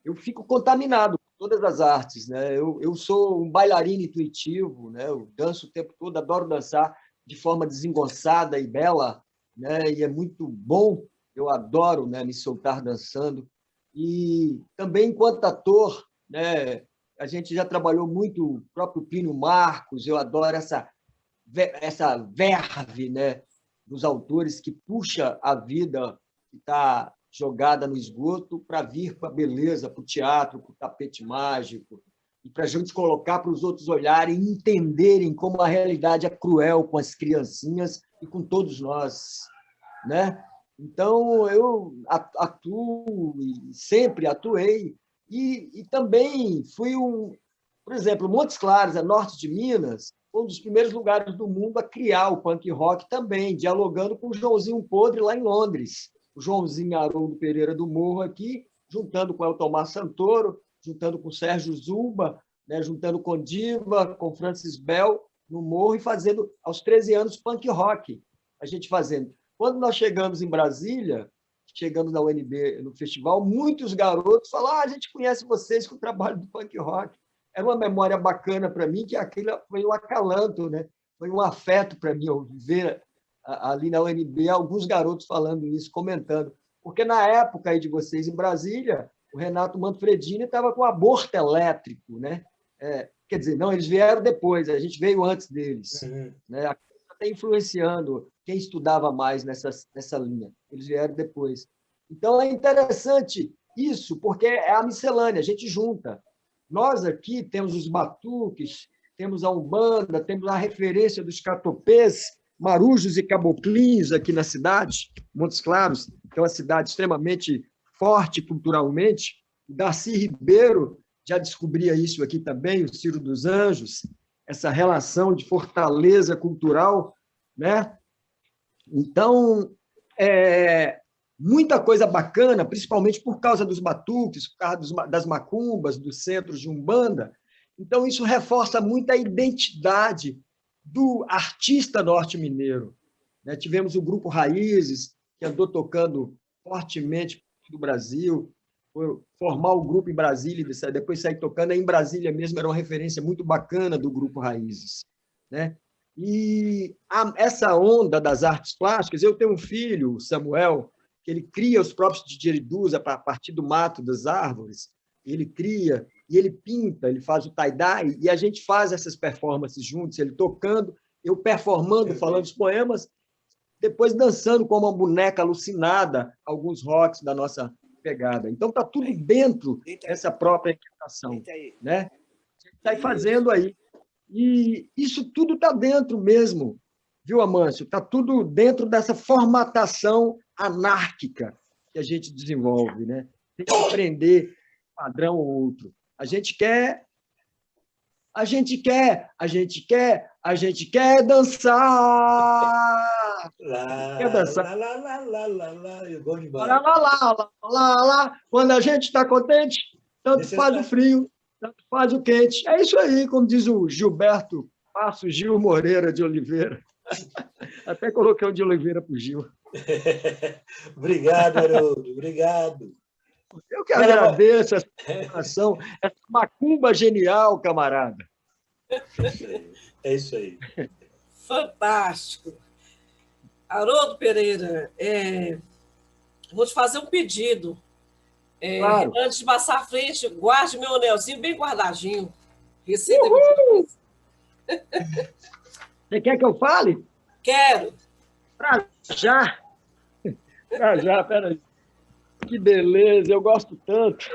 eu fico contaminado por todas as artes, né? Eu sou um bailarino intuitivo, né? Eu danço o tempo todo, adoro dançar de forma desengonçada e bela, né? E é muito bom, eu adoro, né, me soltar dançando. E também, enquanto ator, né, a gente já trabalhou muito o próprio Plínio Marcos, eu adoro essa verve, né, dos autores que puxa a vida que está jogada no esgoto para vir para a beleza, para o teatro, para o tapete mágico, e para a gente colocar para os outros olharem e entenderem como a realidade é cruel com as criancinhas e com todos nós, né? Então, eu atuo e sempre atuei, e também fui por exemplo, Montes Claros, a norte de Minas, foi um dos primeiros lugares do mundo a criar o punk rock também, dialogando com o Joãozinho Podre lá em Londres. O Joãozinho Haroldo Pereira do Morro aqui, juntando com Eltomar Santoro, juntando com Sérgio Zumba, né, juntando com Diva, com Francis Bell no Morro, e fazendo, aos 13 anos, punk rock. A gente fazendo. Quando nós chegamos em Brasília, chegamos na UNB no festival, muitos garotos falaram: a gente conhece vocês com o trabalho do punk rock. Era uma memória bacana para mim, que aquilo foi um acalanto, né? Foi um afeto para mim ver ali na UNB alguns garotos falando isso, comentando. Porque na época aí de vocês em Brasília, o Renato Manfredini estava com aborto elétrico, né? Quer dizer, não, eles vieram depois, a gente veio antes deles. Né? Até influenciando quem estudava mais nessa linha. Eles vieram depois. Então, é interessante isso, porque é a miscelânea, a gente junta. Nós aqui temos os batuques, temos a Umbanda, temos a referência dos catopês, marujos e caboclins aqui na cidade. Montes Claros, que é uma cidade extremamente forte culturalmente. Darcy Ribeiro já descobria isso aqui também, o Ciro dos Anjos, essa relação de fortaleza cultural, né? Então, muita coisa bacana, principalmente por causa dos batuques, por causa das macumbas, dos centros de Umbanda. Então, isso reforça muito a identidade do artista norte-mineiro. Né? Tivemos o Grupo Raízes, que andou tocando fortemente no Brasil, formar o grupo em Brasília, depois sair tocando. Aí em Brasília mesmo era uma referência muito bacana do Grupo Raízes. Né? E essa onda das artes plásticas, eu tenho um filho, o Samuel, que ele cria os próprios didgeridus a partir do mato das árvores, ele cria, e ele pinta, ele faz o tie-dye, e a gente faz essas performances juntos, ele tocando, eu performando, falando os poemas, depois dançando como uma boneca alucinada, alguns rocks da nossa pegada. Então, está tudo dentro dessa própria inquietação. Né? A gente está fazendo aí. E isso tudo está dentro mesmo, viu, Amâncio? Está tudo dentro dessa formatação anárquica que a gente desenvolve, né? Tem que aprender um padrão ou outro. A gente quer dançar! Quer dançar? Bom demais. Lá. Quando a gente está contente, tanto faz o frio. tanto faz o quente. É isso aí, como diz o Gilberto Passos Gil Moreira de Oliveira. Até coloquei o de Oliveira para o Gil. Obrigado, Haroldo. Obrigado. Eu que agradeço essa informação, essa macumba genial, camarada. É isso aí. Fantástico. Haroldo Pereira, vou te fazer um pedido. Claro. Antes de passar à frente, guarde meu anelzinho bem guardadinho. Receita. Você quer que eu fale? Quero. Pra já. Pra já, peraí. Que beleza, eu gosto tanto.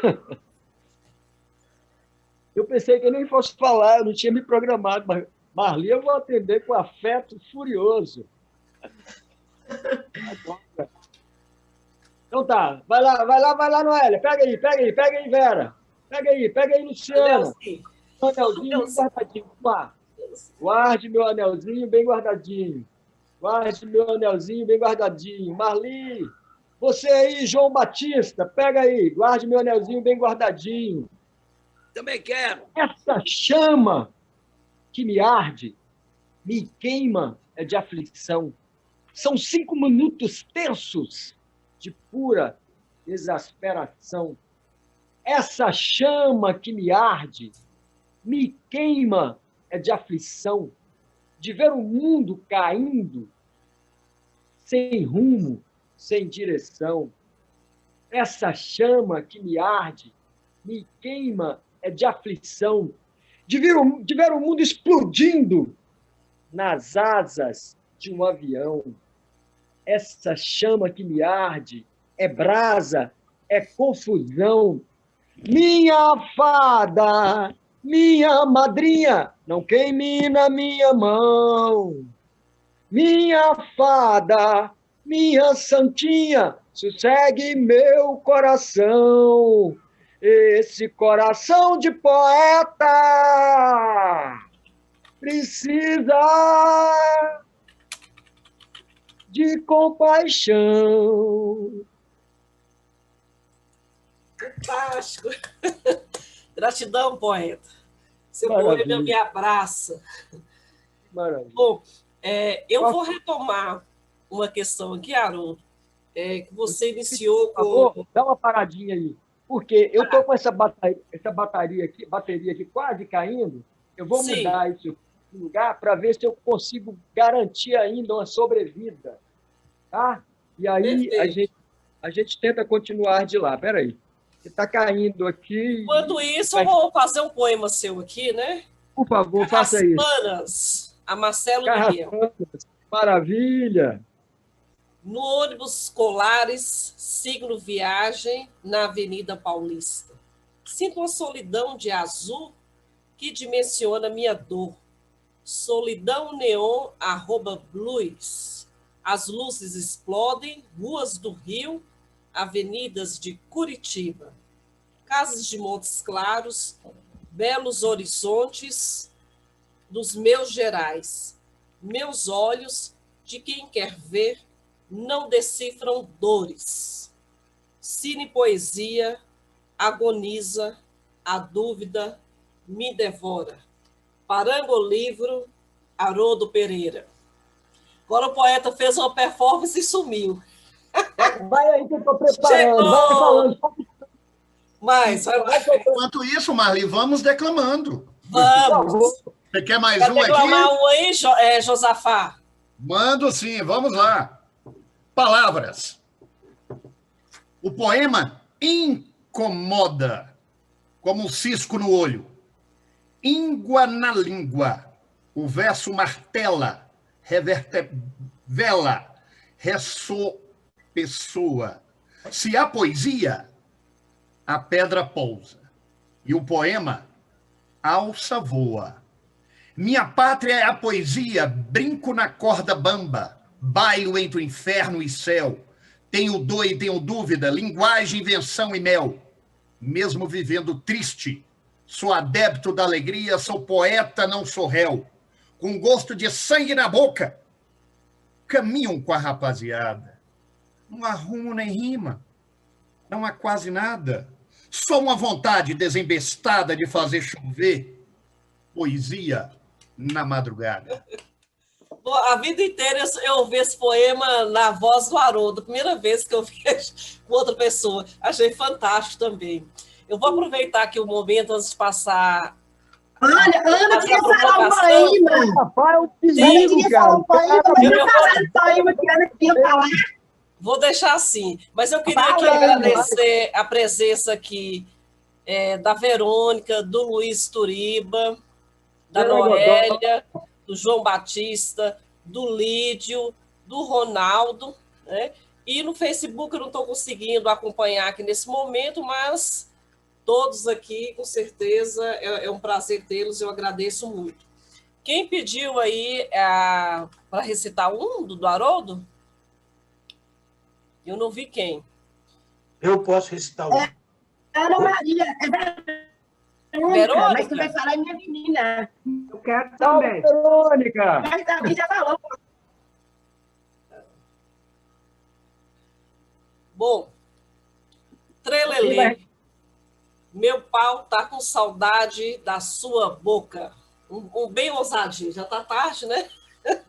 Eu pensei que eu nem fosse falar, eu não tinha me programado, mas Marli eu vou atender com afeto furioso. Agora. Então tá, vai lá, Noélia, pega aí, Vera. Pega aí, Luciana. Anelzinho bem guardadinho. Guarde meu anelzinho bem guardadinho. Marli, você aí, João Batista, pega aí, guarde meu anelzinho bem guardadinho. Também quero. Essa chama que me arde, me queima de aflição. São 5 minutos tensos de pura exasperação. Essa chama que me arde, me queima de aflição, de ver o mundo caindo, sem rumo, sem direção. Essa chama que me arde, me queima de aflição, de ver o mundo explodindo nas asas de um avião. Essa chama que me arde é brasa, é confusão. Minha fada, minha madrinha, não queime na minha mão. Minha fada, minha santinha, sossegue meu coração. Esse coração de poeta precisa de compaixão. Fantástico. Gratidão, poeta. Seu Maravilha. poema me abraça. Maravilha. Bom, eu vou retomar uma questão aqui, Haroldo, que você iniciou Por favor, com... dá uma paradinha aí. Porque eu estou com essa bateria aqui quase caindo. Eu vou Sim. mudar isso de lugar para ver se eu consigo garantir ainda uma sobrevida. Tá? E aí a gente tenta continuar de lá. Espera aí. Está caindo aqui. Enquanto isso, eu vou fazer um poema seu aqui, né? Por favor, faça isso. Carraspanas, a Marcelo Miguel. Carraspanas, maravilha. No ônibus Colares, signo viagem na Avenida Paulista. Sinto uma solidão de azul que dimensiona minha dor. Solidão neon @blues. As luzes explodem, ruas do Rio, avenidas de Curitiba. Casas de Montes Claros, belos horizontes dos meus gerais. Meus olhos, de quem quer ver, não decifram dores. Cine poesia, agoniza, a dúvida me devora. Parango livro, Haroldo Pereira. Agora o poeta fez uma performance e sumiu. Vai aí que eu estou preparando. Chegou! Vai falando. Mas, vai lá. Enquanto isso, Marli, vamos declamando. Vamos. Você quer mais Quer um aqui? declamar um aí, Josafá? Mando sim, vamos lá. Palavras. O poema incomoda, como um cisco no olho. Íngua na língua. O verso martela, revertevela, ressopessoa. Se há poesia, a pedra pousa. E o poema, alça voa. Minha pátria é a poesia, brinco na corda bamba. Bailo entre o inferno e céu. Tenho dor e tenho dúvida, linguagem, invenção e mel. Mesmo vivendo triste, sou adepto da alegria, sou poeta, não sou réu. Com gosto de sangue na boca, caminham com a rapaziada. Não há rumo nem rima, não há quase nada. Só uma vontade desembestada de fazer chover poesia na madrugada. Bom, a vida inteira eu ouvi esse poema na voz do Haroldo, primeira vez que eu vejo com outra pessoa. Achei fantástico também. Eu vou aproveitar aqui o momento antes de passar. Olha, Ana fazer queria a falar um provocação. poema. Papai é um Ana perigo, queria cara. falar um poema, mas Eu não vou- falar do poema que a Ana queria falar. Vou deixar assim, mas eu queria aqui Falando. agradecer a presença aqui da Verônica, do Luiz Turiba, da Noélia, do João Batista, do Lídio, do Ronaldo, né? E no Facebook eu não estou conseguindo acompanhar aqui nesse momento, mas todos aqui, com certeza, é um prazer tê-los, eu agradeço muito. Quem pediu aí para recitar do Haroldo? Eu não vi quem. Eu posso recitar um. Ana Maria, Verônica? mas tu vai falar minha menina. Eu quero Não, também. Verônica. Mas também já falou. Bom, Trelelê, meu pau tá com saudade da sua boca. Um bem ousadinho, já tá tarde, né?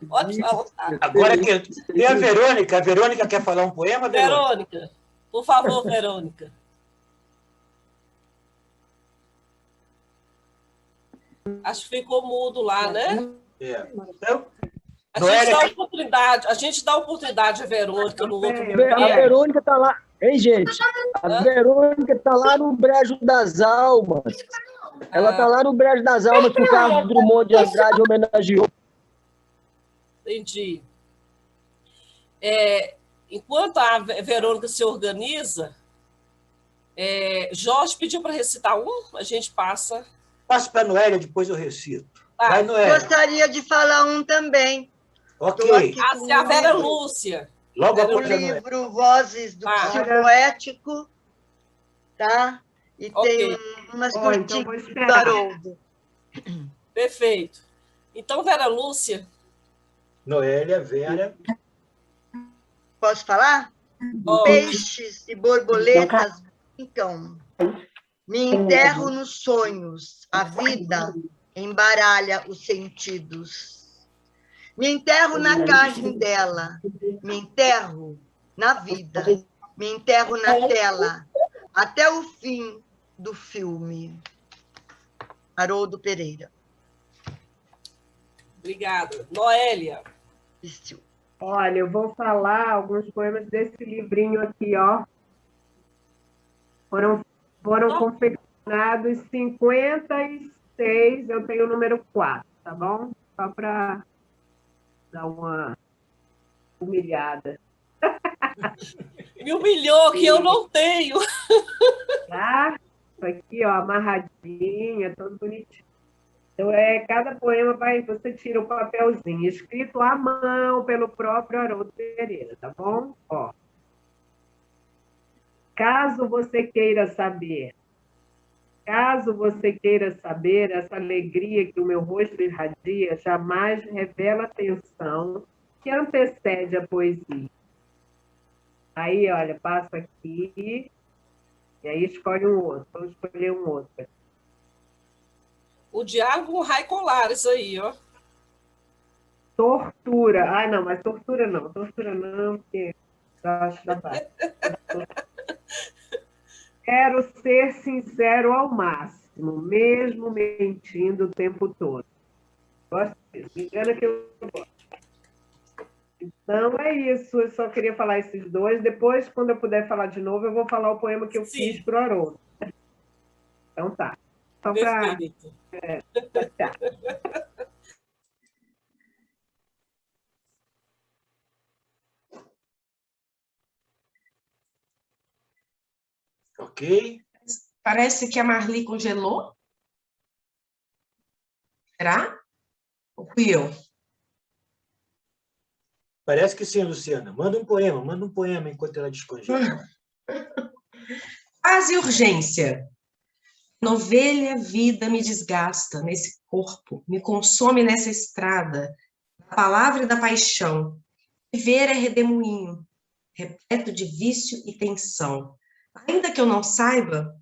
Pode falar. Agora que tem a Verônica quer falar um poema, Verônica? Verônica, por favor, Verônica. Acho que ficou mudo lá, né? É. Então, A gente dá oportunidade à Verônica no outro A momento. Verônica tá lá. Ei, gente, a Verônica tá lá no Brejo das Almas. Ela tá lá no Brejo das Almas que o Carlos Drummond de Andrade homenageou. Entendi. Enquanto a Verônica se organiza, Jorge pediu para recitar a gente passa. Passo para a Noélia, depois eu recito. Tá. Vai, Noélia. Gostaria de falar um também. Ok. A Vera Lúcia. Logo O após a Noélia. livro Vozes do Poético, tá? E tem umas Então vou curtinhas do esperar. Haroldo. Perfeito. Então, Vera Lúcia. Noélia, Vera. Posso falar? Peixes e borboletas brincam. Me enterro nos sonhos. A vida embaralha os sentidos. Me enterro na carne dela. Me enterro na vida. Me enterro na tela. Até o fim do filme. Haroldo Pereira. Obrigada. Noélia. Olha, eu vou falar alguns poemas desse livrinho aqui, ó. Foram confeccionados 56, eu tenho o número 4, tá bom? Só para dar uma humilhada. Me humilhou, que eu não tenho. Tá? Isso aqui, ó, amarradinho, é todo bonitinho. Então, cada poema você tira o papelzinho, escrito à mão pelo próprio Haroldo Pereira, tá bom? Ó. Caso você queira saber essa alegria que o meu rosto irradia, jamais revela a tensão que antecede a poesia. Aí, olha, passo aqui, e aí escolhe um outro. Vamos escolher um outro. O diálogo com Rai Colares aí, ó. Tortura. Ah, não, mas tortura não, porque eu acho da parte. Quero ser sincero ao máximo, mesmo mentindo o tempo todo. Gosto disso, me engana que eu gosto. Então, é isso. Eu só queria falar esses dois. Depois, quando eu puder falar de novo, eu vou falar o poema que eu fiz para o Haroldo. Então, tá. Só para... Perfeito. Tá. Ok. Parece que a Marli congelou. Será? Ou fui eu? Parece que sim, Luciana. Manda um poema enquanto ela descongela. Quase urgência. Novelha vida me desgasta nesse corpo, me consome nessa estrada, da palavra e da paixão. Viver é redemoinho, repleto de vício e tensão. Ainda que eu não saiba,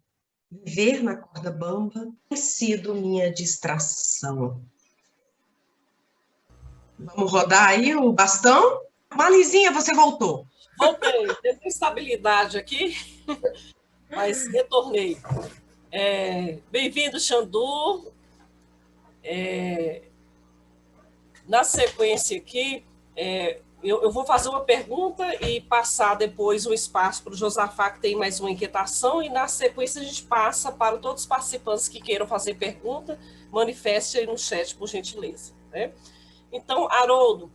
Viver na corda bamba tem sido minha distração. Vamos rodar aí o bastão? Marlizinha, você voltou. Voltei, teve instabilidade aqui, mas retornei. Bem-vindo, Xandu. Na sequência aqui, eu vou fazer uma pergunta e passar depois o espaço para o Josafá, que tem mais uma inquietação, e na sequência a gente passa para todos os participantes que queiram fazer pergunta, manifeste aí no chat, por gentileza. Né? Então, Haroldo,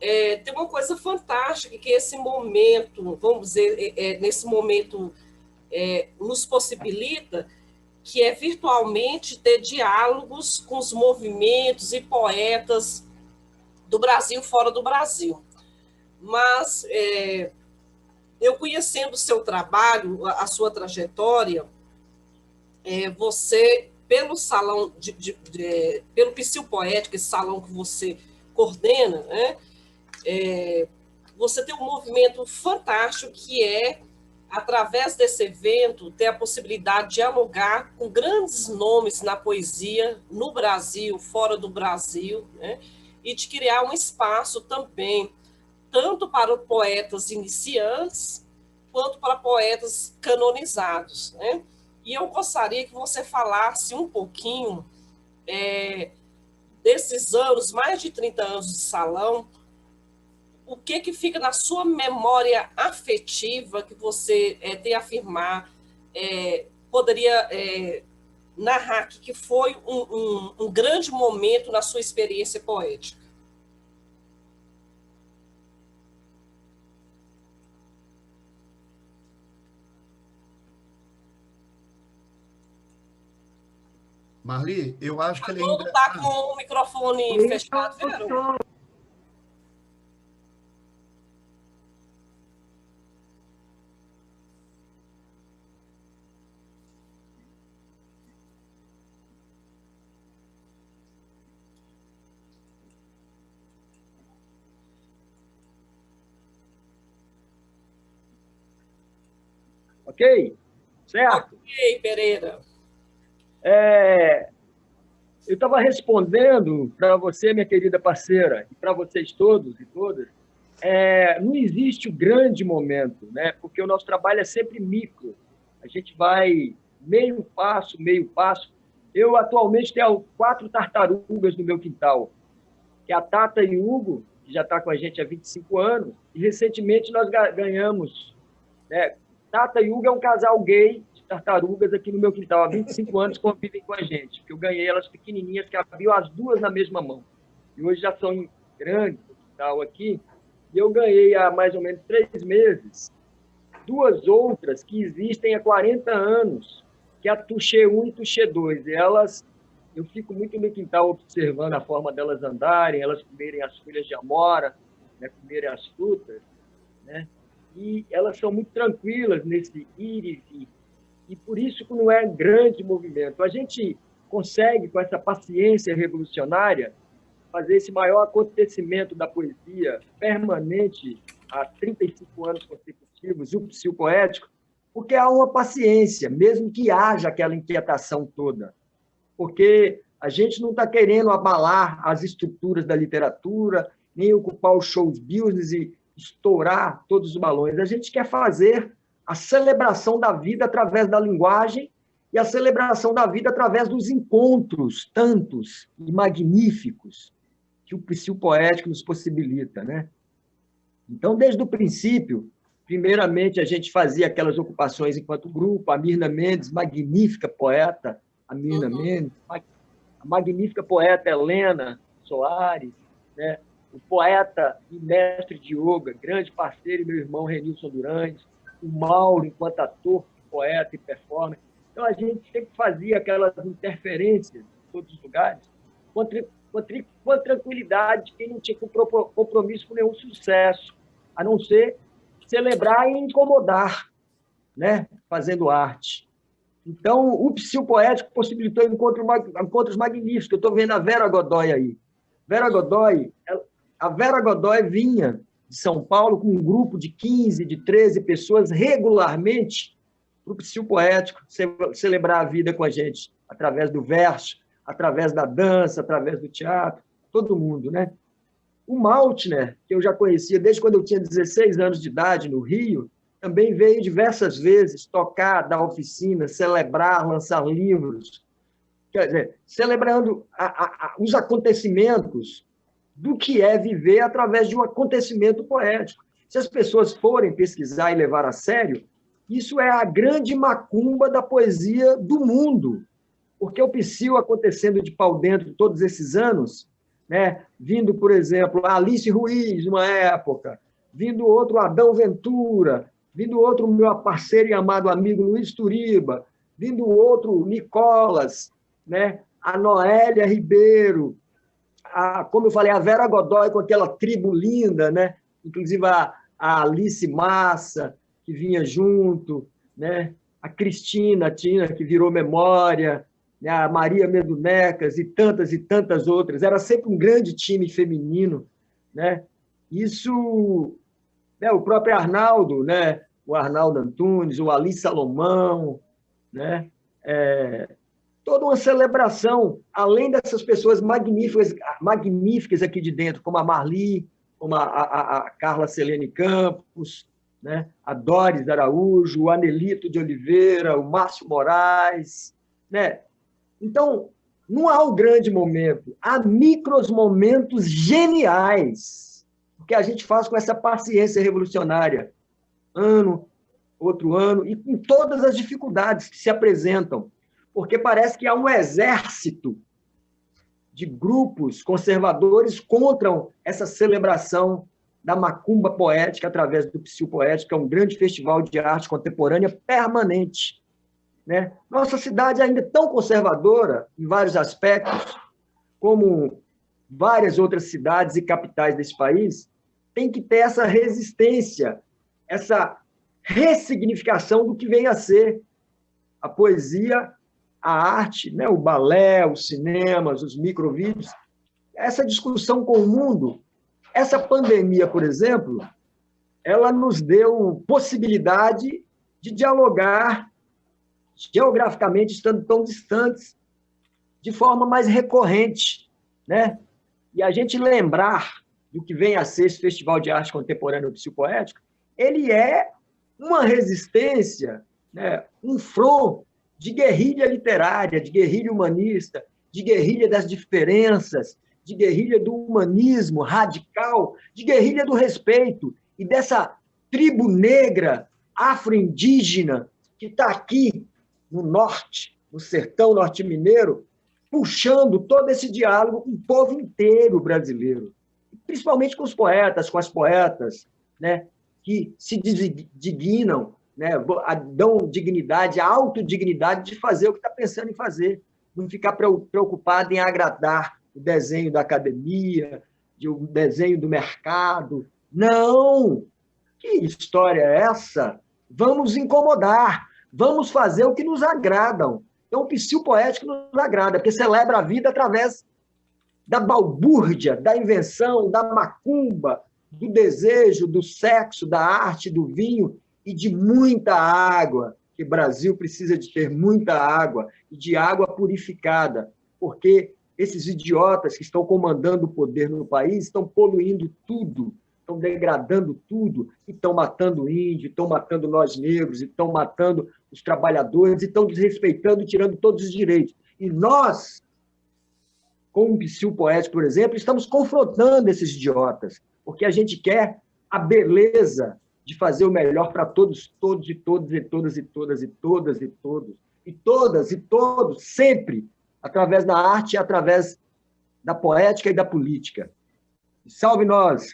tem uma coisa fantástica que esse momento, vamos dizer, nesse momento nos possibilita, que é virtualmente ter diálogos com os movimentos e poetas do Brasil fora do Brasil. Mas eu conhecendo o seu trabalho, a sua trajetória, você, pelo salão, pelo Psil Poético, esse salão que você coordena, né, você tem um movimento fantástico que através desse evento, ter a possibilidade de dialogar com grandes nomes na poesia, no Brasil, fora do Brasil, né, e de criar um espaço também, tanto para poetas iniciantes, quanto para poetas canonizados. Né? E eu gostaria que você falasse um pouquinho desses anos, mais de 30 anos de salão, o que fica na sua memória afetiva que você tem a afirmar, poderia narrar que foi um grande momento na sua experiência poética? Marli, eu acho que ele ainda está com o microfone fechado, Vero? Ok? Certo? Ok, Pereira. Eu estava respondendo para você, minha querida parceira, e para vocês todos e todas, não existe o grande momento, né? Porque o nosso trabalho é sempre micro. A gente vai meio passo, meio passo. Eu, atualmente, tenho 4 tartarugas no meu quintal, que é a Tata e o Hugo, que já está com a gente há 25 anos, e recentemente nós ganhamos, né? Tata e Hugo é um casal gay de tartarugas aqui no meu quintal. Há 25 anos convivem com a gente, que eu ganhei elas pequenininhas, que cabiam as 2 na mesma mão. E hoje já são grandes no quintal aqui. E eu ganhei há mais ou menos 3 meses 2 outras que existem há 40 anos, que é a Tuxê 1 e Tuxê 2. E eu fico muito no quintal observando a forma delas andarem, elas comerem as folhas de amora, né, comerem as frutas, né? E elas são muito tranquilas nesse ir e vir. E por isso que não é grande movimento. A gente consegue, com essa paciência revolucionária, fazer esse maior acontecimento da poesia permanente há 35 anos consecutivos, o Psil Poético, porque há uma paciência, mesmo que haja aquela inquietação toda. Porque a gente não está querendo abalar as estruturas da literatura, nem ocupar os shows business e estourar todos os balões. A gente quer fazer a celebração da vida através da linguagem e a celebração da vida através dos encontros tantos e magníficos que o Psil Poético nos possibilita, né? Então, desde o princípio, primeiramente, a gente fazia aquelas ocupações enquanto grupo, a Mirna Mendes, magnífica poeta, a Mirna Mendes, a magnífica poeta Helena Soares, né? O poeta e mestre de yoga, grande parceiro, meu irmão Renilson Durães, o Mauro, enquanto ator, poeta e performer. Então, a gente sempre fazia aquelas interferências em todos os lugares, com a tranquilidade de quem não tinha compromisso com nenhum sucesso, a não ser celebrar e incomodar, né? Fazendo arte. Então, o Psil Poético possibilitou encontros magníficos. Eu estou vendo a Vera Godoy aí. A Vera Godoy vinha de São Paulo com um grupo de 15, de 13 pessoas regularmente para o psiu poético celebrar a vida com a gente, através do verso, através da dança, através do teatro, todo mundo, né? O Maltner, que eu já conhecia desde quando eu tinha 16 anos de idade, no Rio, também veio diversas vezes tocar, dar oficina, celebrar, lançar livros, quer dizer, celebrando os acontecimentos do que é viver através de um acontecimento poético. Se as pessoas forem pesquisar e levar a sério, isso é a grande macumba da poesia do mundo, porque o psiu acontecendo de pau dentro todos esses anos, né? Vindo, por exemplo, a Alice Ruiz, numa época, vindo outro Adão Ventura, vindo outro meu parceiro e amado amigo Luiz Turiba, vindo outro Nicolas, né? A Noélia Ribeiro, como eu falei, a Vera Godoy com aquela tribo linda, né? Inclusive a Alice Massa, que vinha junto, né? A Cristina Tina, que virou memória, né? A Maria Medunecas e tantas outras. Era sempre um grande time feminino, né? Isso, né? O próprio Arnaldo, né? O Arnaldo Antunes, o Ali Salomão, né? Toda uma celebração, além dessas pessoas magníficas aqui de dentro, como a Marli, como a Carla Selene Campos, né? A Doris Araújo, o Anelito de Oliveira, o Márcio Moraes, né? Então, não há o grande momento, há micros momentos geniais, que a gente faz com essa paciência revolucionária, ano, outro ano, e com todas as dificuldades que se apresentam, porque parece que há um exército de grupos conservadores contra essa celebração da macumba poética através do psiu poético, que é um grande festival de arte contemporânea permanente, né? Nossa cidade ainda é tão conservadora, em vários aspectos, como várias outras cidades e capitais desse país, tem que ter essa resistência, essa ressignificação do que vem a ser a poesia, a arte, né? O balé, os cinemas, os microvídeos, essa discussão com o mundo. Essa pandemia, por exemplo, ela nos deu possibilidade de dialogar geograficamente, estando tão distantes, de forma mais recorrente, né? E a gente lembrar do que vem a ser esse Festival de Arte Contemporânea Psicopoética, ele é uma resistência, né? Um front de guerrilha literária, de guerrilha humanista, de guerrilha das diferenças, de guerrilha do humanismo radical, de guerrilha do respeito, e dessa tribo negra afro-indígena que está aqui no norte, no sertão norte-mineiro, puxando todo esse diálogo com o povo inteiro brasileiro, principalmente com os poetas, com as poetas, né, que se dignam, né, dão dignidade, a autodignidade de fazer o que está pensando em fazer, não ficar preocupado em agradar o desenho da academia, o desenho do mercado. Não! Que história é essa? Vamos incomodar, vamos fazer o que nos agradam. Então, o psiu poético nos agrada, porque celebra a vida através da balbúrdia, da invenção, da macumba, do desejo, do sexo, da arte, do vinho e de muita água, que o Brasil precisa de ter muita água, e de água purificada, porque esses idiotas que estão comandando o poder no país estão poluindo tudo, estão degradando tudo, e estão matando índio, estão matando nós negros, estão matando os trabalhadores, e estão desrespeitando e tirando todos os direitos. E nós, com o psiu poético, por exemplo, estamos confrontando esses idiotas, porque a gente quer a beleza de fazer o melhor para todos, todos e todas e todas e todas e todas e todos, e todas e todos, sempre, através da arte e através da poética e da política. Salve nós!